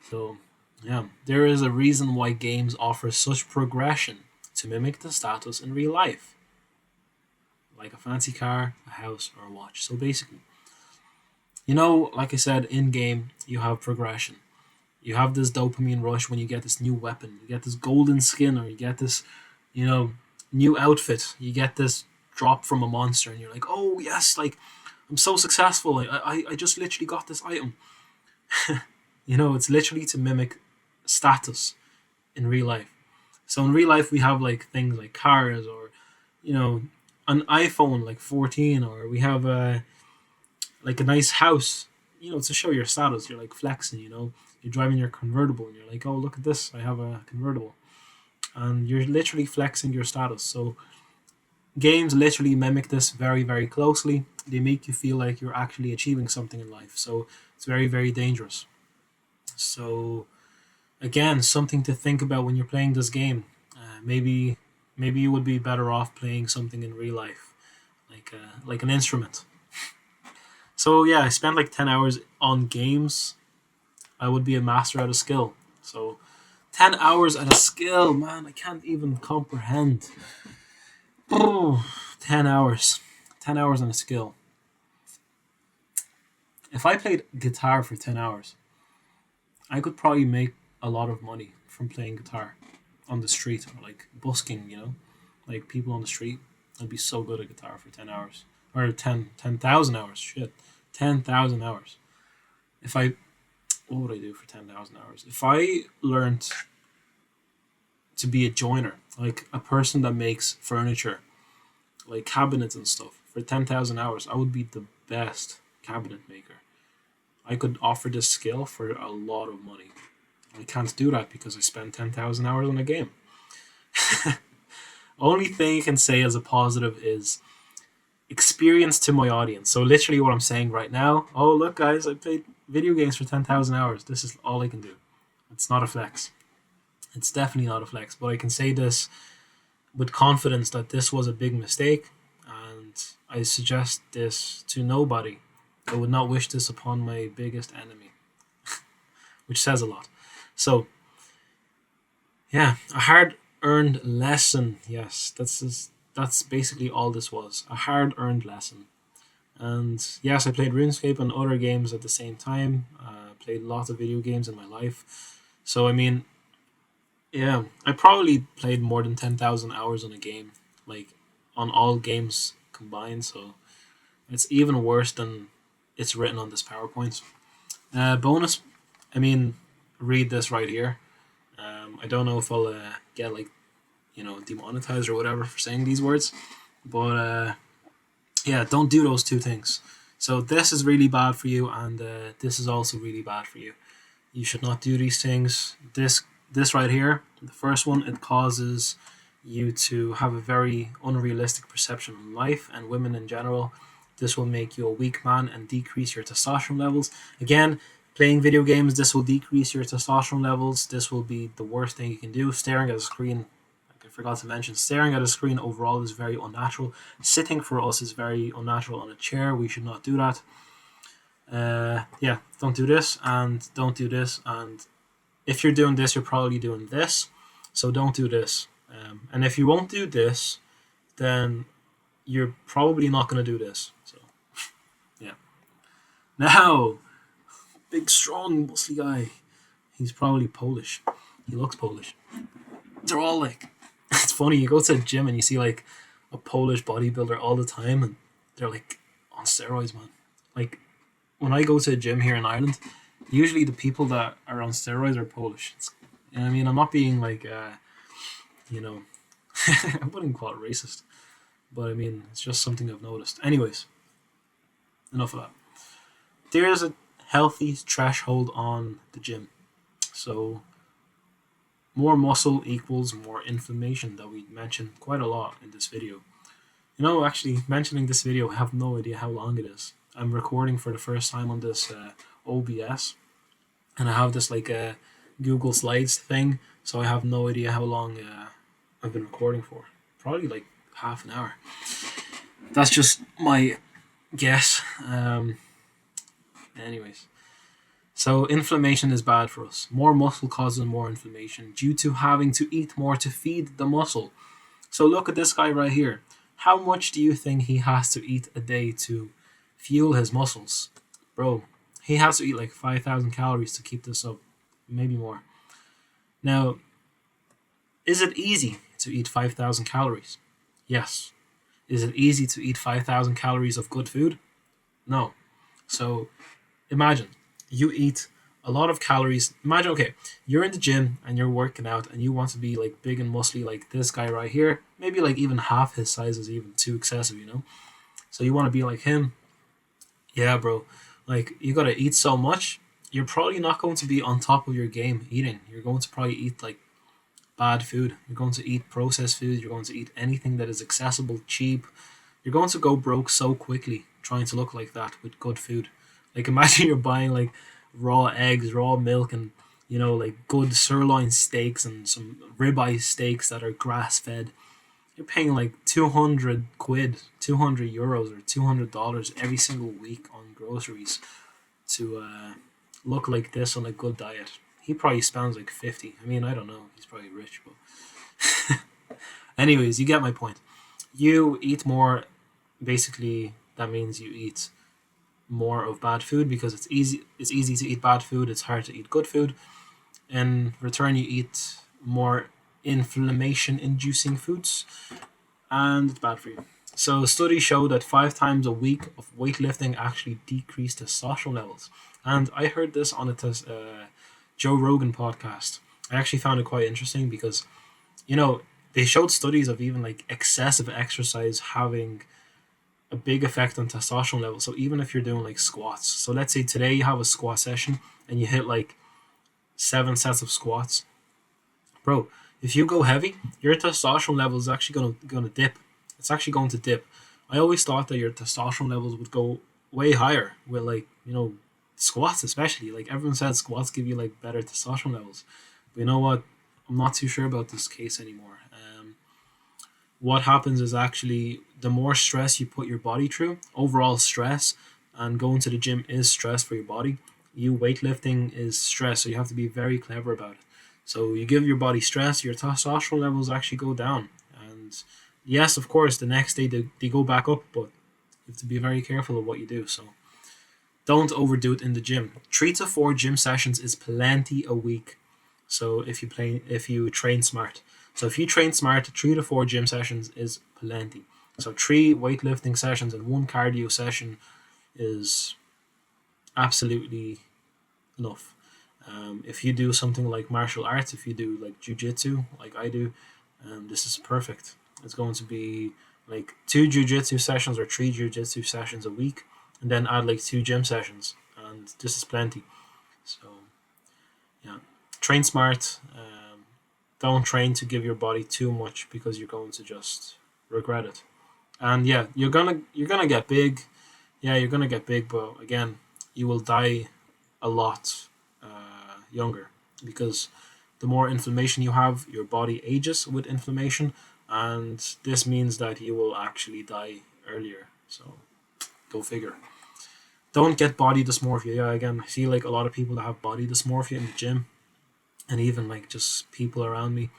[SPEAKER 1] So yeah, there is a reason why games offer such progression to mimic the status in real life, like a fancy car, a house, or a watch. So basically, like I said, in game you have progression. You have this dopamine rush when you get this new weapon, you get this golden skin, or you get this, new outfit. You get this drop from a monster, and you're like, oh yes, like I'm so successful. I just literally got this item. It's literally to mimic status in real life. So in real life, we have like things like cars, or an iPhone like 14, or we have like a nice house. To show your status. You're like flexing. You're driving your convertible, and you're like, oh look at this, I have a convertible, and you're literally flexing your status. So games literally mimic this very, very closely. They make you feel like you're actually achieving something in life. So it's very, very dangerous. So again, something to think about when you're playing this game. Maybe you would be better off playing something in real life, like an instrument. So yeah, I spent like 10 hours on games. I would be a master at a skill. So 10 hours at a skill, man, I can't even comprehend. Oh, 10 hours. 10 hours on a skill. If I played guitar for 10 hours, I could probably make a lot of money from playing guitar on the street, or like busking, like people on the street. I'd be so good at guitar for 10 hours. Or 10,000 hours. Shit. 10,000 hours. What would I do for 10,000 hours? If I learned to be a joiner, like a person that makes furniture, like cabinets and stuff, for 10,000 hours, I would be the best cabinet maker. I could offer this skill for a lot of money. I can't do that because I spent 10,000 hours on a game. Only thing you can say as a positive is experience to my audience. So literally what I'm saying right now, oh look guys, I played video games for 10,000 hours. This is all I can do. It's not a flex. It's definitely not a flex, but I can say this with confidence that this was a big mistake, and I suggest this to nobody. I would not wish this upon my biggest enemy, which says a lot. So yeah, a hard-earned lesson. Yes, that's basically all this was. A hard-earned lesson. And yes, I played RuneScape and other games at the same time. Played lots of video games in my life. So I mean, yeah, I probably played more than 10,000 hours on a game, like on all games combined. So it's even worse than it's written on this PowerPoint. Bonus, I mean, read this right here. I don't know if I'll get demonetized or whatever for saying these words, but yeah, don't do those two things. So this is really bad for you, and this is also really bad for you. You should not do these things. This right here, the first one, it causes you to have a very unrealistic perception of life and women in general. This will make you a weak man and decrease your testosterone levels. Again, playing video games, this will decrease your testosterone levels. This will be the worst thing you can do. Staring at a screen, like I forgot to mention, staring at a screen overall is very unnatural. Sitting for us is very unnatural on a chair. We should not do that. Yeah, don't do this, and don't do this, and if you're doing this, you're probably doing this, so don't do this. And if you won't do this, then you're probably not going to do this. So, yeah. Now, big, strong, muscly guy. He's probably Polish. He looks Polish. They're all like, it's funny. You go to a gym and you see like a Polish bodybuilder all the time, and they're like on steroids, man. Like when I go to a gym here in Ireland, usually the people that are on steroids are Polish. You know what I mean? I'm not being like, you know, I wouldn't call it racist, but I mean, it's just something I've noticed. Anyways, enough of that. There's a healthy threshold on the gym. So, more muscle equals more inflammation that we mentioned quite a lot in this video. Actually, mentioning this video, I have no idea how long it is. I'm recording for the first time on this OBS, and I have this like Google Slides thing, so I have no idea how long I've been recording for. Probably like half an hour. That's just my guess. Anyways, so inflammation is bad for us. More muscle causes more inflammation due to having to eat more to feed the muscle. So look at this guy right here. How much do you think he has to eat a day to fuel his muscles? Bro, he has to eat like 5,000 calories to keep this up. Maybe more. Now, is it easy to eat 5,000 calories? Yes. Is it easy to eat 5,000 calories of good food? No. So imagine you eat a lot of calories. Imagine, okay, you're in the gym and you're working out and you want to be like big and muscly like this guy right here. Maybe like even half his size is even too excessive, you know? So you want to be like him. Yeah, bro. Like you got to eat so much. You're probably not going to be on top of your game eating. You're going to probably eat like bad food. You're going to eat processed food. You're going to eat anything that is accessible, cheap. You're going to go broke so quickly trying to look like that with good food. Like imagine you're buying like raw eggs, raw milk, and like good sirloin steaks and some ribeye steaks that are grass fed. You're paying like 200 quid, 200 euros or $200 every single week on groceries to look like this on a good diet. He probably spends like 50. I mean, I don't know. He's probably rich, but anyways, you get my point. You eat more. Basically, that means you eat more of bad food because it's easy. It's easy to eat bad food. It's hard to eat good food. In return, you eat more inflammation-inducing foods, and it's bad for you. So studies show that 5 times a week of weightlifting actually decrease testosterone levels. And I heard this on a Joe Rogan podcast. I actually found it quite interesting because, they showed studies of even like excessive exercise having a big effect on testosterone levels. So even if you're doing like squats, so let's say today you have a squat session and you hit like 7 sets of squats, bro. If you go heavy, your testosterone level is actually gonna dip. It's actually going to dip. I always thought that your testosterone levels would go way higher with like squats, especially like everyone said squats give you like better testosterone levels. But you know what? I'm not too sure about this case anymore. What happens is actually the more stress you put your body through, overall stress, and going to the gym is stress for your body. You weightlifting is stress, so you have to be very clever about it. So you give your body stress, your testosterone levels actually go down. And yes, of course, the next day they go back up, but you have to be very careful of what you do. So don't overdo it in the gym. 3 to 4 gym sessions is plenty a week. So if you train smart. So if you train smart, 3 to 4 gym sessions is plenty. So 3 weightlifting sessions and 1 cardio session is absolutely enough. If you do something like martial arts, if you do like jiu-jitsu, like I do, this is perfect. It's going to be like 2 jiu-jitsu sessions or 3 jiu-jitsu sessions a week, and then add like 2 gym sessions, and this is plenty. So yeah, train smart. Don't train to give your body too much because you're going to just regret it. And yeah, you're gonna get big. Yeah, you're gonna get big, but again, you will die a lot younger because the more inflammation you have, your body ages with inflammation, and this means that you will actually die earlier. So go figure. Don't get body dysmorphia. Yeah, again, I see like a lot of people that have body dysmorphia in the gym, and even like just people around me,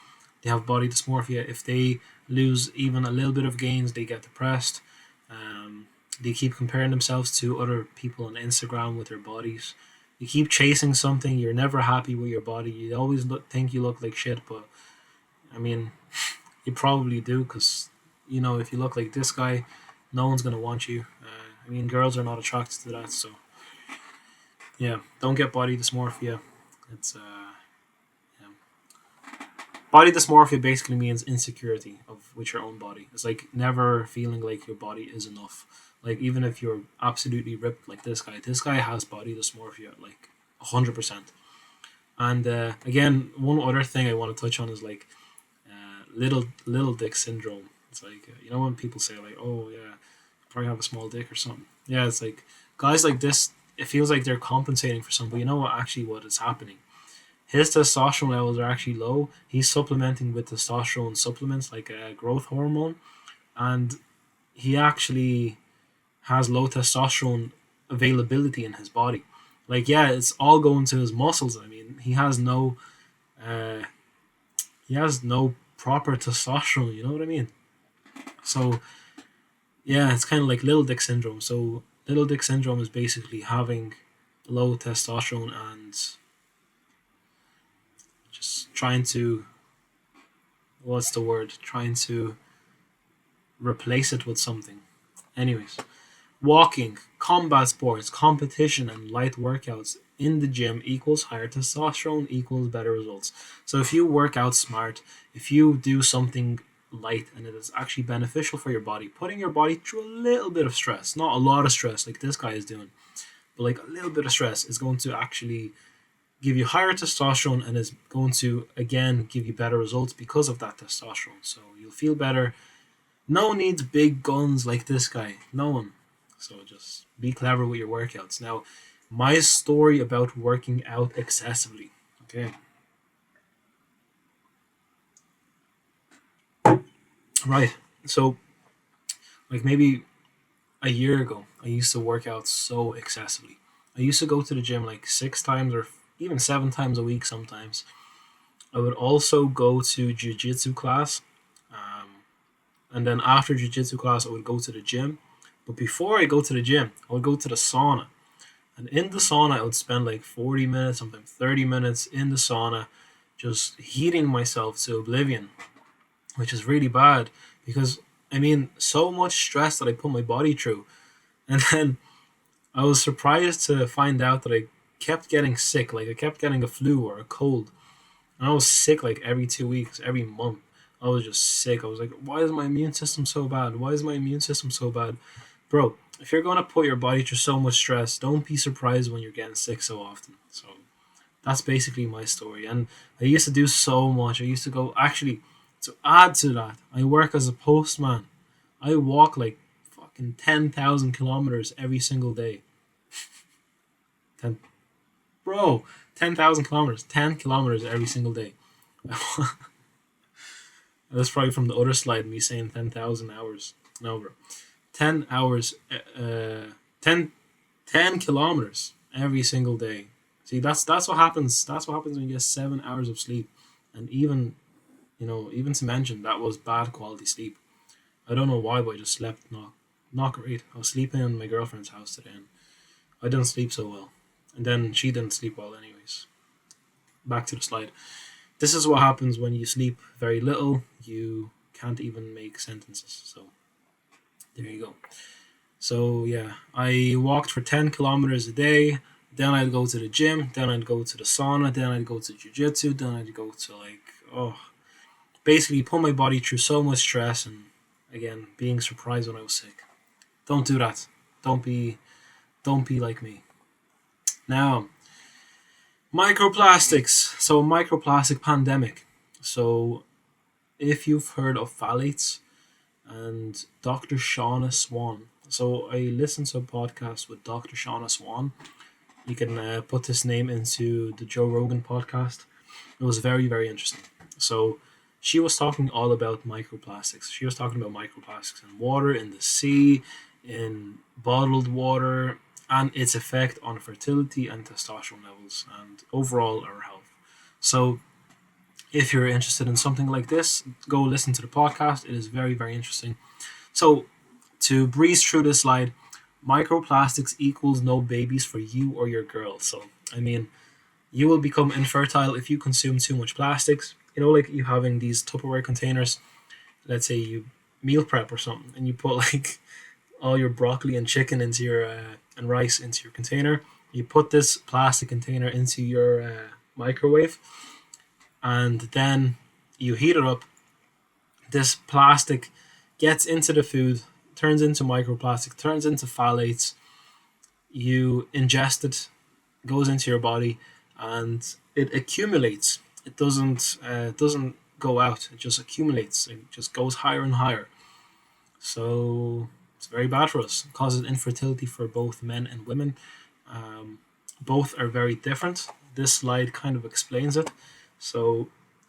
[SPEAKER 1] they have body dysmorphia. If they lose even a little bit of gains, they get depressed. They keep comparing themselves to other people on Instagram with their bodies. You keep chasing something. You're never happy with your body. You always think you look like shit, but I mean, you probably do because if you look like this guy, no one's gonna want you. I mean, girls are not attracted to that, so yeah, don't get body dysmorphia. It's yeah. Body dysmorphia basically means insecurity of with your own body. It's like never feeling like your body is enough. Like even if you're absolutely ripped like this guy has body dysmorphia like 100%. And again, one other thing I want to touch on is like little dick syndrome. It's like when people say like, oh yeah, you probably have a small dick or something. Yeah, it's like guys like this. It feels like they're compensating for something. But you know what is happening? His testosterone levels are actually low. He's supplementing with testosterone supplements like a growth hormone, and he actually has low testosterone availability in his body. Like yeah, it's all going to his muscles. I mean, uh, he has no proper testosterone. You know what I mean? So yeah, it's kind of like little dick syndrome. So little dick syndrome is basically having low testosterone and just trying to what's the word? Trying to replace it with something. Anyways, walking, combat sports, competition, and light workouts in the gym equals higher testosterone equals better results. So if you work out smart, if you do something light and it is actually beneficial for your body, putting your body through a little bit of stress, not a lot of stress like this guy is doing, but like a little bit of stress is going to actually give you higher testosterone and is going to again give you better results because of that testosterone. So you'll feel better. No one needs big guns like this guy. No one. So just be clever with your workouts. Now, my story about working out excessively. Okay. Right. So like maybe a year ago, I used to work out so excessively. I used to go to the gym like 6 times or even 7 times a week sometimes. I would also go to jiu-jitsu class. Um, and then after jiu-jitsu class, I would go to the gym. But before I go to the gym, I would go to the sauna. And in the sauna, I would spend like 40 minutes, sometimes 30 minutes in the sauna, just heating myself to oblivion, which is really bad because, I mean, so much stress that I put my body through. And then I was surprised to find out that I kept getting sick. Like, I kept getting a flu or a cold. And I was sick like every 2 weeks, every month. I was just sick. I was like, why is my immune system so bad? Why is my immune system so bad? Bro, if you're going to put your body through so much stress, don't be surprised when you're getting sick so often. So that's basically my story. And I used to do so much. I used to go, actually, to add to that, I work as a postman. I walk like fucking 10,000 kilometers every single day. 10, bro, 10,000 kilometers, 10 kilometers every single day. That's probably from the other slide, me saying 10,000 hours. No, bro. 10 hours, 10, 10 kilometers every single day. See, that's what happens. That's what happens when you get 7 hours of sleep. And even to mention, that was bad quality sleep. I don't know why, but I just slept not great. I was sleeping in my girlfriend's house today, and I didn't sleep so well. And then she didn't sleep well, anyways. Back to the slide. This is what happens when you sleep very little. You can't even make sentences. So there you go. So yeah, I walked for 10 kilometers a day. Then I'd go to the gym. Then I'd go to the sauna. Then I'd go to jiu-jitsu. Then I'd go to basically put my body through so much stress and again being surprised when I was sick. Don't do that. Don't be like me. Now, microplastics. So microplastic pandemic. So if you've heard of phthalates and Dr. Shauna Swan. So I listened to a podcast with Dr. Shauna Swan. You can put this name into the Joe Rogan podcast. It was very, very interesting. So she was talking all about microplastics. She was talking about microplastics in water, in the sea, in bottled water, and its effect on fertility and testosterone levels and overall our health. So if you're interested in something like this, go listen to the podcast. It is very, very interesting. So to breeze through this slide, microplastics equals no babies for you or your girl. So, I mean, you will become infertile if you consume too much plastics. You know, like you having these Tupperware containers. Let's say you meal prep or something, and you put like all your broccoli and chicken into your and rice into your container. You put this plastic container into your microwave, and then you heat it up. This plastic gets into the food, turns into microplastic, turns into phthalates. You ingest it, goes into your body, and it accumulates. It doesn't go out. It just accumulates. It just goes higher and higher. So it's very bad for us. It causes infertility for both men and women. Um, Both are very different. This slide kind of explains it. So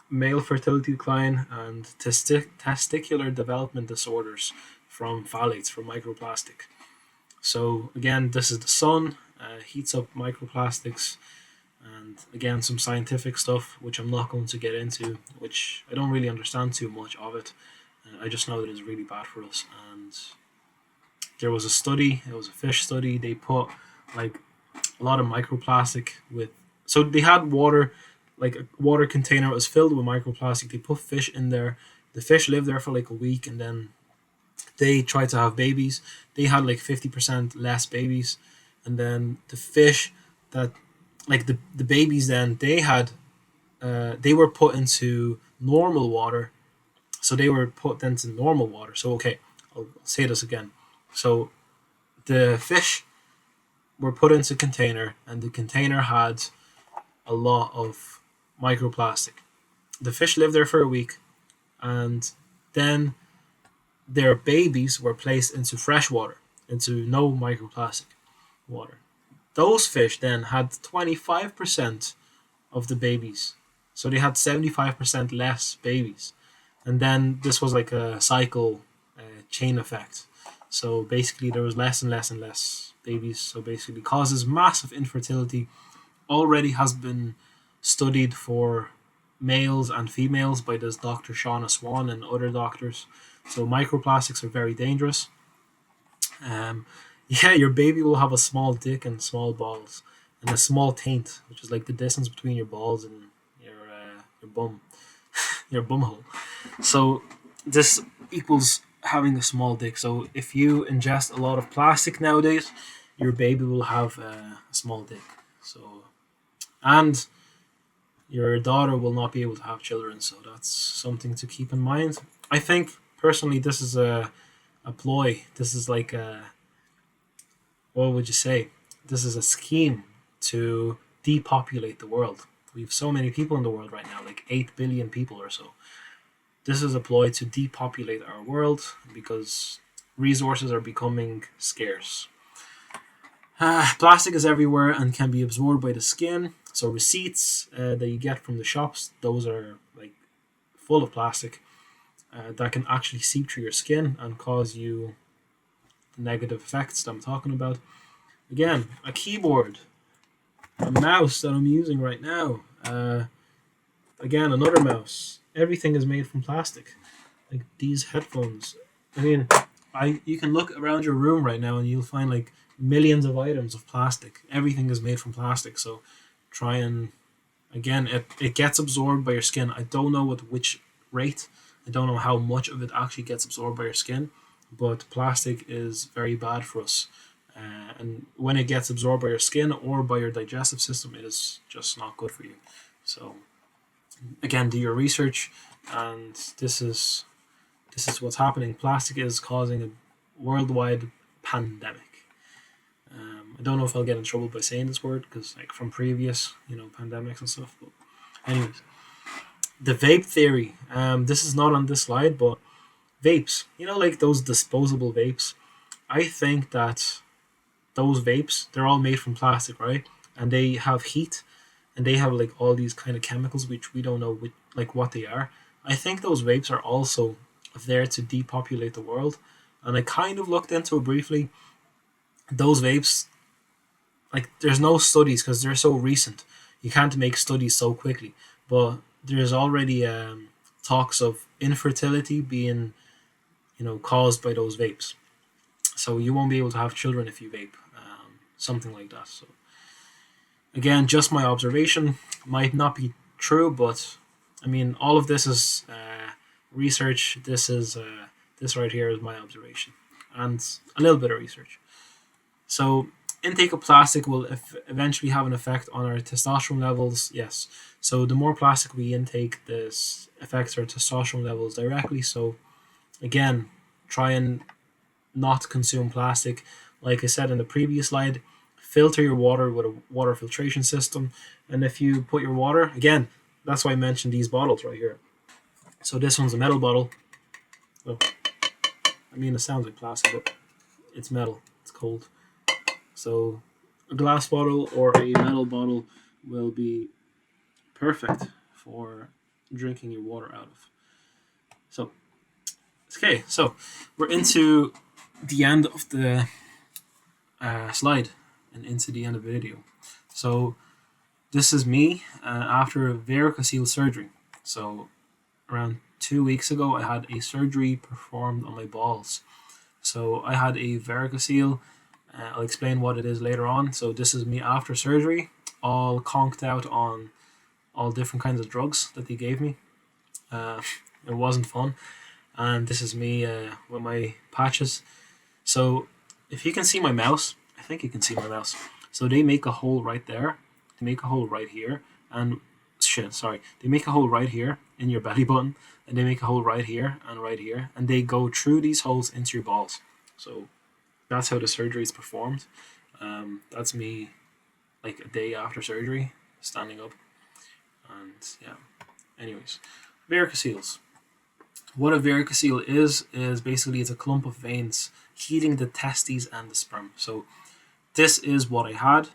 [SPEAKER 1] male fertility decline and testicular development disorders from phthalates, from microplastic. So again, this is the sun, heats up microplastics, and again, some scientific stuff, which I'm not going to get into, which I don't really understand too much of it. I just know that it's really bad for us. And there was a study, it was a fish study, they put like a lot of microplastic with, so they had water, like a water container was filled with microplastic. They put fish in there. The fish lived there for like a week, and then they tried to have babies. They had like 50% less babies. And then the fish that, like the babies, then they were put into normal water. So they were put into normal water. So okay, I'll say this again. So the fish were put into a container, and the container had a lot of microplastic. The fish lived there for a week, and then their babies were placed into fresh water, into no microplastic water. Those fish then had 25% of the babies. So they had 75% less babies. And then this was like a cycle chain effect. So basically, there was less and less and less babies. So basically, causes massive infertility. Already has been studied for males and females by this Dr. Shauna Swan and other doctors. So microplastics are very dangerous. Um, yeah, your baby will have a small dick and small balls, and a small taint, which is like the distance between your balls and your bum, your bum hole. So this equals having a small dick. So if you ingest a lot of plastic nowadays, your baby will have a small dick. So, and your daughter will not be able to have children. So that's something to keep in mind. I think personally, this is a ploy. This is like a, what would you say? This is a scheme to depopulate the world. We have so many people in the world right now, like 8 billion people or so. This is a ploy to depopulate our world because resources are becoming scarce. Plastic is everywhere and can be absorbed by the skin. So receipts that you get from the shops, those are like full of plastic that can actually seep through your skin and cause you the negative effects that I'm talking about. Again, a keyboard, a mouse that I'm using right now. Again, another mouse. Everything is made from plastic. Like these headphones. I mean, you can look around your room right now and you'll find like millions of items of plastic. Everything is made from plastic. So try and, again, it gets absorbed by your skin. I don't know at which rate. I don't know how much of it actually gets absorbed by your skin, but plastic is very bad for us. And when it gets absorbed by your skin or by your digestive system, it is just not good for you. So again, do your research, and this is what's happening. Plastic is causing a worldwide pandemic. I don't know if I'll get in trouble by saying this word because, like, from previous, pandemics and stuff. But, anyways, the vape theory. This is not on this slide, but vapes. Like those disposable vapes. I think that those vapes, they're all made from plastic, right? And they have heat, and they have like all these kind of chemicals which we don't know what they are. I think those vapes are also there to depopulate the world. And I kind of looked into it briefly. Those vapes, like, there's no studies because they're so recent. You can't make studies so quickly. But there's already talks of infertility being, caused by those vapes. So you won't be able to have children if you vape, something like that. So again, just my observation, might not be true, but I mean, all of this is research. This right here is my observation and a little bit of research. So intake of plastic will eventually have an effect on our testosterone levels. Yes. So the more plastic we intake, this affects our testosterone levels directly. So again, try and not consume plastic. Like I said in the previous slide, filter your water with a water filtration system. And if you put your water, again, that's why I mentioned these bottles right here. So this one's a metal bottle. Oh, I mean, it sounds like plastic, but it's metal. It's cold. So a glass bottle or a metal bottle will be perfect for drinking your water out of. So, okay, so we're into the end of the slide and into the end of the video. So this is me after varicocele surgery. So around 2 weeks ago, I had a surgery performed on my balls. So I had a varicocele. I'll explain what it is later on. So this is me after surgery, all conked out on all different kinds of drugs that they gave me. It wasn't fun. And this is me with my patches. So if you can see my mouse, I think you can see my mouse. So they make a hole right there. They make a hole right here. And they make a hole right here in your belly button. And they make a hole right here and right here. And they go through these holes into your balls. So that's how the surgery is performed. That's me like a day after surgery, standing up. And yeah, anyways, varicoceles. What a varicocele is basically it's a clump of veins heating the testes and the sperm. So this is what I had,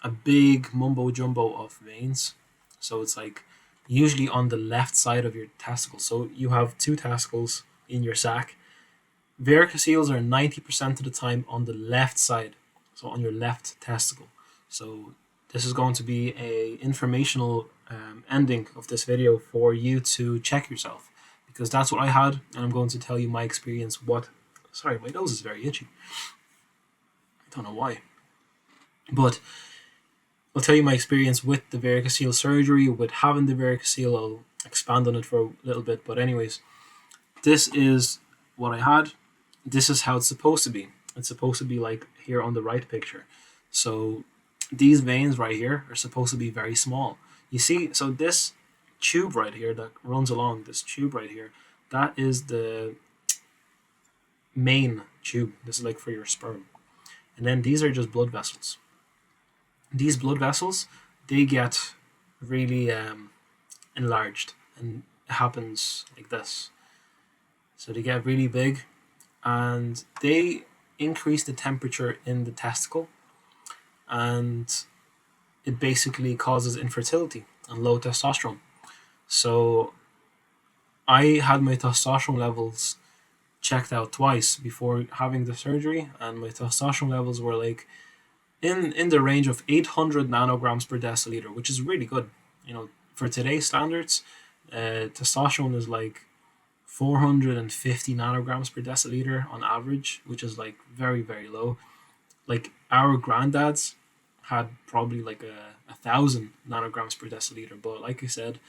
[SPEAKER 1] a big mumbo jumbo of veins. So it's like usually on the left side of your testicle. So you have two testicles in your sac. Varicoceles are 90% of the time on the left side, so on your left testicle. So this is going to be a informational ending of this video for you to check yourself, because that's what I had, and I'm going to tell you my experience. Sorry, my nose is very itchy. I don't know why, but I'll tell you my experience with the varicocele surgery, with having the varicocele. I'll expand on it for a little bit, but anyways, this is what I had. This is how it's supposed to be. It's supposed to be like here on the right picture. So these veins right here are supposed to be very small. You see, so this tube right here that runs along, this tube right here, that is the main tube. This is like for your sperm. And then these are just blood vessels. These blood vessels, they get really enlarged, and it happens like this. So they get really big, and they increase the temperature in the testicle, and it basically causes infertility and low testosterone. So I had my testosterone levels checked out twice before having the surgery, and my testosterone levels were like in the range of 800 nanograms per deciliter, which is really good. You know, for today's standards, testosterone is like 450 nanograms per deciliter on average, which is like very, very low. Like our granddads had probably like a 1,000 nanograms per deciliter, but like I said,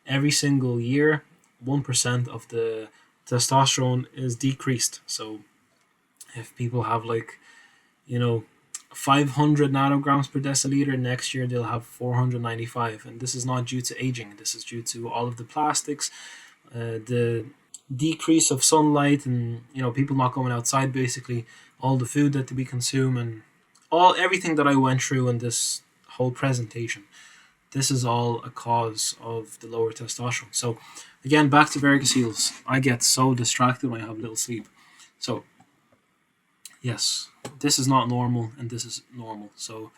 [SPEAKER 1] every single year 1% of the testosterone is decreased. So if people have like, 500 nanograms per deciliter, next year they'll have 495, and this is not due to aging. This is due to all of the plastics, the decrease of sunlight, and people not going outside, basically all the food that we consume, and everything that I went through in this whole presentation. This is all a cause of the lower testosterone. So again, back to varicoceles. I get so distracted when I have little sleep. So yes, this is not normal, and this is normal. So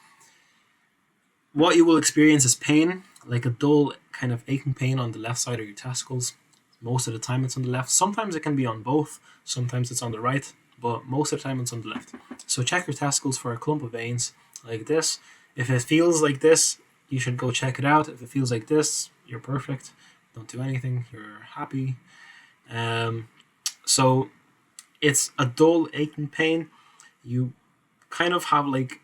[SPEAKER 1] what you will experience is pain, like a dull kind of aching pain on the left side of your testicles. Most of the time it's on the left. Sometimes it can be on both. Sometimes it's on the right, but most of the time it's on the left. So check your testicles for a clump of veins like this. If it feels like this, you should go check it out. If it feels like this, you're perfect. Don't do anything. You're happy. So It's a dull aching pain. You kind of have like,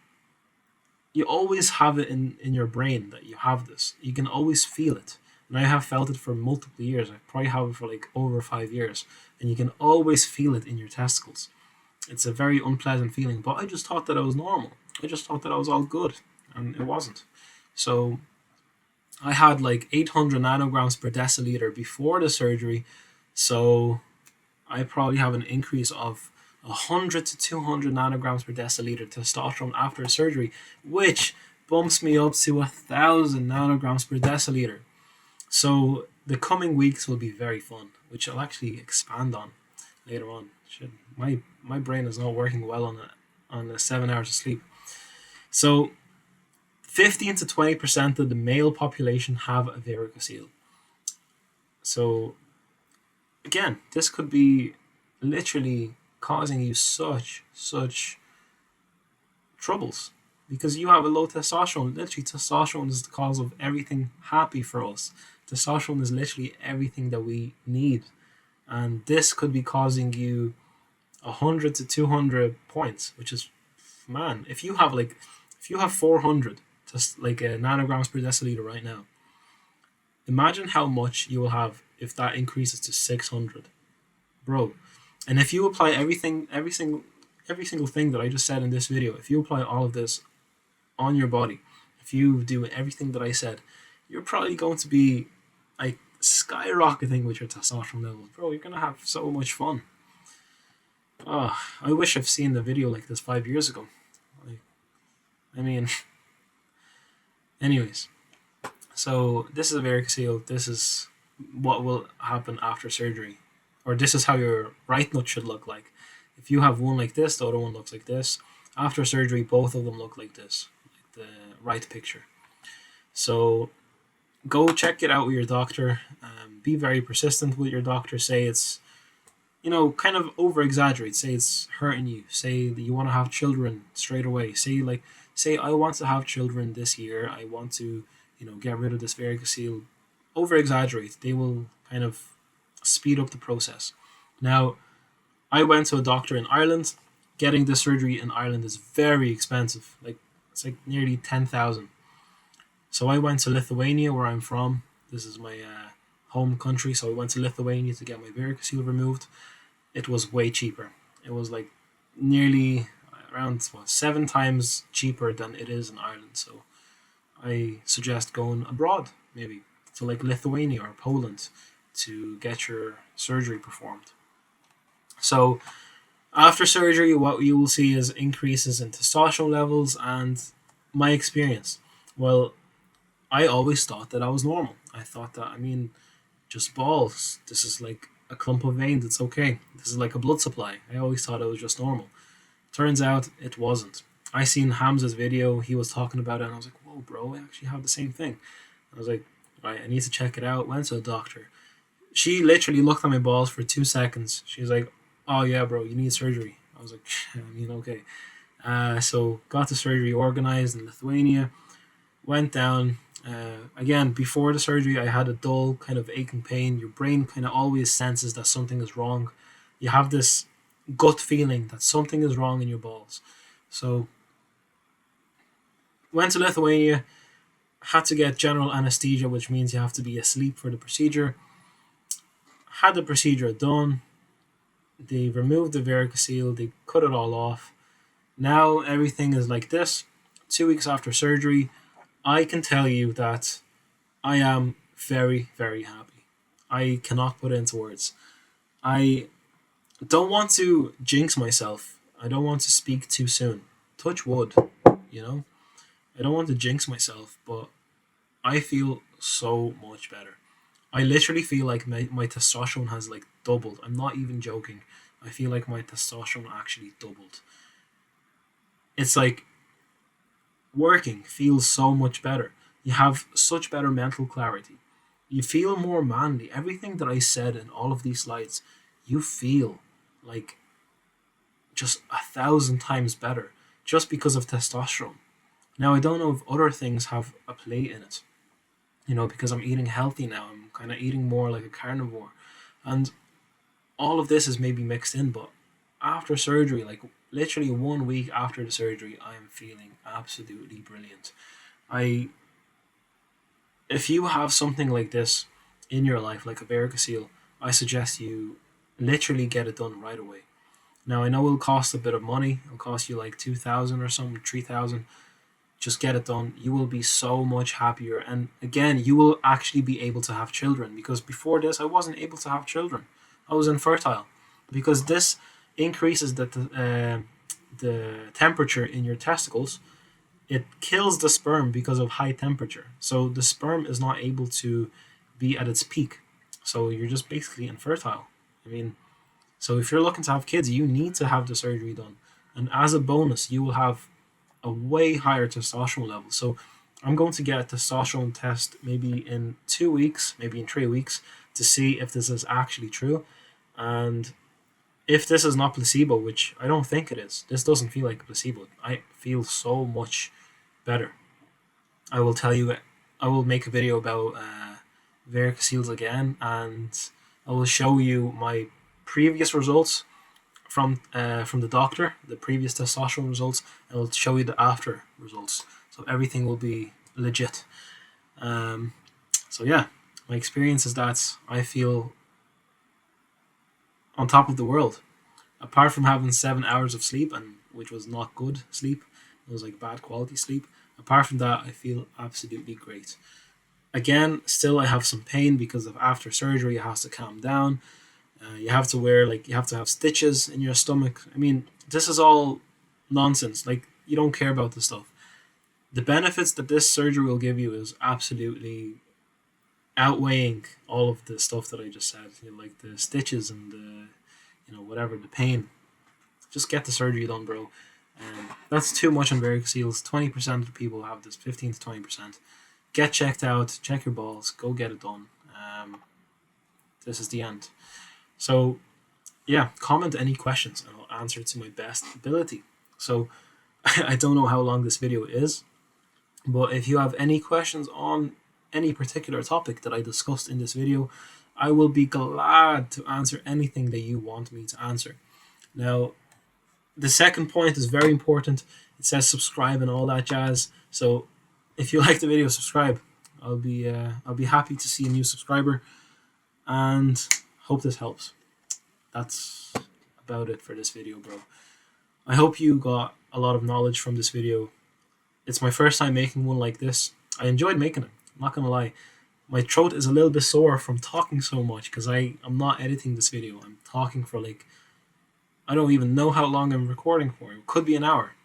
[SPEAKER 1] you always have it in your brain that you have this. You can always feel it. And I have felt it for multiple years. I probably have it for like over 5 years. And you can always feel it in your testicles. It's a very unpleasant feeling. But I just thought that it was normal. I just thought that I was all good. And it wasn't. So I had like 800 nanograms per deciliter before the surgery. So I probably have an increase of 100 to 200 nanograms per deciliter testosterone after surgery, which bumps me up to 1,000 nanograms per deciliter. So the coming weeks will be very fun, which I'll actually expand on later on. My brain is not working well on the 7 hours of sleep. So 15 to 20% of the male population have a varicocele. So again, this could be literally causing you such troubles because you have a low testosterone. Literally, testosterone is the cause of everything happy for us. Testosterone is literally everything that we need, and this could be causing you 100 to 200 points, which is, man, if you have 400 just like nanograms per deciliter right now, imagine how much you will have if that increases to 600, bro. And if you apply every single thing that I just said in this video, if you apply all of this on your body, if you do everything that I said, you're probably going to be like skyrocketing with your testosterone levels, bro. You're gonna have so much fun. I wish I've seen the video like this 5 years ago. I mean, anyways. So this is a varicocele. This is what will happen after surgery, or this is how your right nut should look like. If you have one like this, the other one looks like this. After surgery, both of them look like this, like the right picture. So go check it out with your doctor. Be very persistent with your doctor. Say it's, kind of over exaggerate. Say it's hurting you. Say that you want to have children straight away. Say I want to have children this year. I want to, get rid of this varicocele. Over exaggerate. They will kind of speed up the process. Now, I went to a doctor in Ireland. Getting the surgery in Ireland is very expensive. It's like nearly 10,000. So I went to Lithuania, where I'm from. This is my home country. So I went to Lithuania to get my varicocele removed. It was way cheaper. It was like nearly around 7 times cheaper than it is in Ireland. So I suggest going abroad, maybe to like Lithuania or Poland, to get your surgery performed. So after surgery, what you will see is increases in testosterone levels. And my experience, well, I always thought that I was normal. I thought that, just balls. This is like a clump of veins. It's okay. This is like a blood supply. I always thought it was just normal. Turns out it wasn't. I seen Hamza's video. He was talking about it, and I was like, whoa, bro, I actually have the same thing. I was like, right, I need to check it out. Went to a doctor. She literally looked at my balls for 2 seconds. She was like, oh, yeah, bro, you need surgery. I was like, okay. So got the surgery organized in Lithuania. Went down. Again, before the surgery, I had a dull kind of aching pain. Your brain kind of always senses that something is wrong. You have this gut feeling that something is wrong in your balls. So went to Lithuania, had to get general anesthesia, which means you have to be asleep for the procedure. Had the procedure done. They removed the varicocele. They cut it all off. Now everything is like this. 2 weeks after surgery, I can tell you that I am very, very happy. I cannot put it into words. I don't want to jinx myself. I don't want to speak too soon. Touch wood, I don't want to jinx myself, but I feel so much better. I literally feel like my testosterone has like doubled. I'm not even joking. I feel like my testosterone actually doubled. It's like working feels so much better. You have such better mental clarity. You feel more manly. Everything that I said in all of these slides, you feel like just 1,000 times better just because of testosterone. Now, I don't know if other things have a play in it, because I'm eating healthy now. I'm kind of eating more like a carnivore. And all of this is maybe mixed in, but after surgery, like literally 1 week after the surgery, I am feeling absolutely brilliant. I If you have something like this in your life, like a varicocele, I suggest you literally get it done right away. Now I know it'll cost a bit of money. It'll cost you like 2,000 or something, 3,000. Just get it done. You will be so much happier, and again, you will actually be able to have children. Because before this, I wasn't able to have children. I was infertile, because this increases the temperature in your testicles. It kills the sperm because of high temperature. So the sperm is not able to be at its peak. So you're just basically infertile. I mean, so if you're looking to have kids, you need to have the surgery done. And as a bonus, you will have a way higher testosterone level. So I'm going to get a testosterone test maybe in 2 weeks, maybe in 3 weeks, to see if this is actually true. And if this is not placebo, which I don't think it is, this doesn't feel like a placebo. I feel so much better. I will tell you, I will make a video about varicoceles again, and I will show you my previous results from the doctor, the previous testosterone results, and I'll show you the after results. So everything will be legit. So yeah, my experience is that I feel on top of the world. Apart from having 7 hours of sleep, and which was not good sleep, it was like bad quality sleep. Apart from that, I feel absolutely great. Again, still I have some pain because of after surgery. It has to calm down. You have to you have to have stitches in your stomach. I mean, this is all nonsense. Like, you don't care about this stuff. The benefits that this surgery will give you is absolutely outweighing all of the stuff that I just said. You know, like the stitches and the, whatever, the pain. Just get the surgery done, bro. That's too much on varicoceles. 20% of the people have this, 15 to 20%. Get checked out, check your balls, go get it done. This is the end. So, yeah, comment any questions and I'll answer to my best ability. So, I don't know how long this video is, but if you have any questions on any particular topic that I discussed in this video, I will be glad to answer anything that you want me to answer. Now, the second point is very important. It says subscribe and all that jazz. So if you like the video, subscribe. I'll be happy to see a new subscriber, and hope this helps. That's about it for this video, bro. I hope you got a lot of knowledge from this video. It's my first time making one like this. I enjoyed making it, I'm not gonna lie. My throat is a little bit sore from talking so much because I'm not editing this video. I'm talking for like, I don't even know how long I'm recording for. It could be an hour.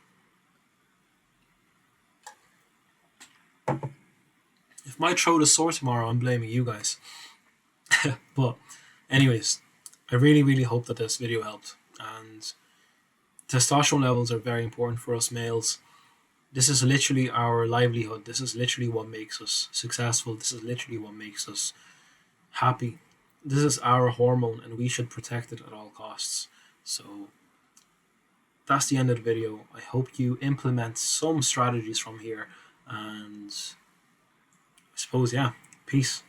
[SPEAKER 1] If my throat is sore tomorrow, I'm blaming you guys. But anyways, I really, really hope that this video helped. And testosterone levels are very important for us males. This is literally our livelihood. This is literally what makes us successful. This is literally what makes us happy. This is our hormone, and we should protect it at all costs. So that's the end of the video. I hope you implement some strategies from here, and I suppose, yeah, peace.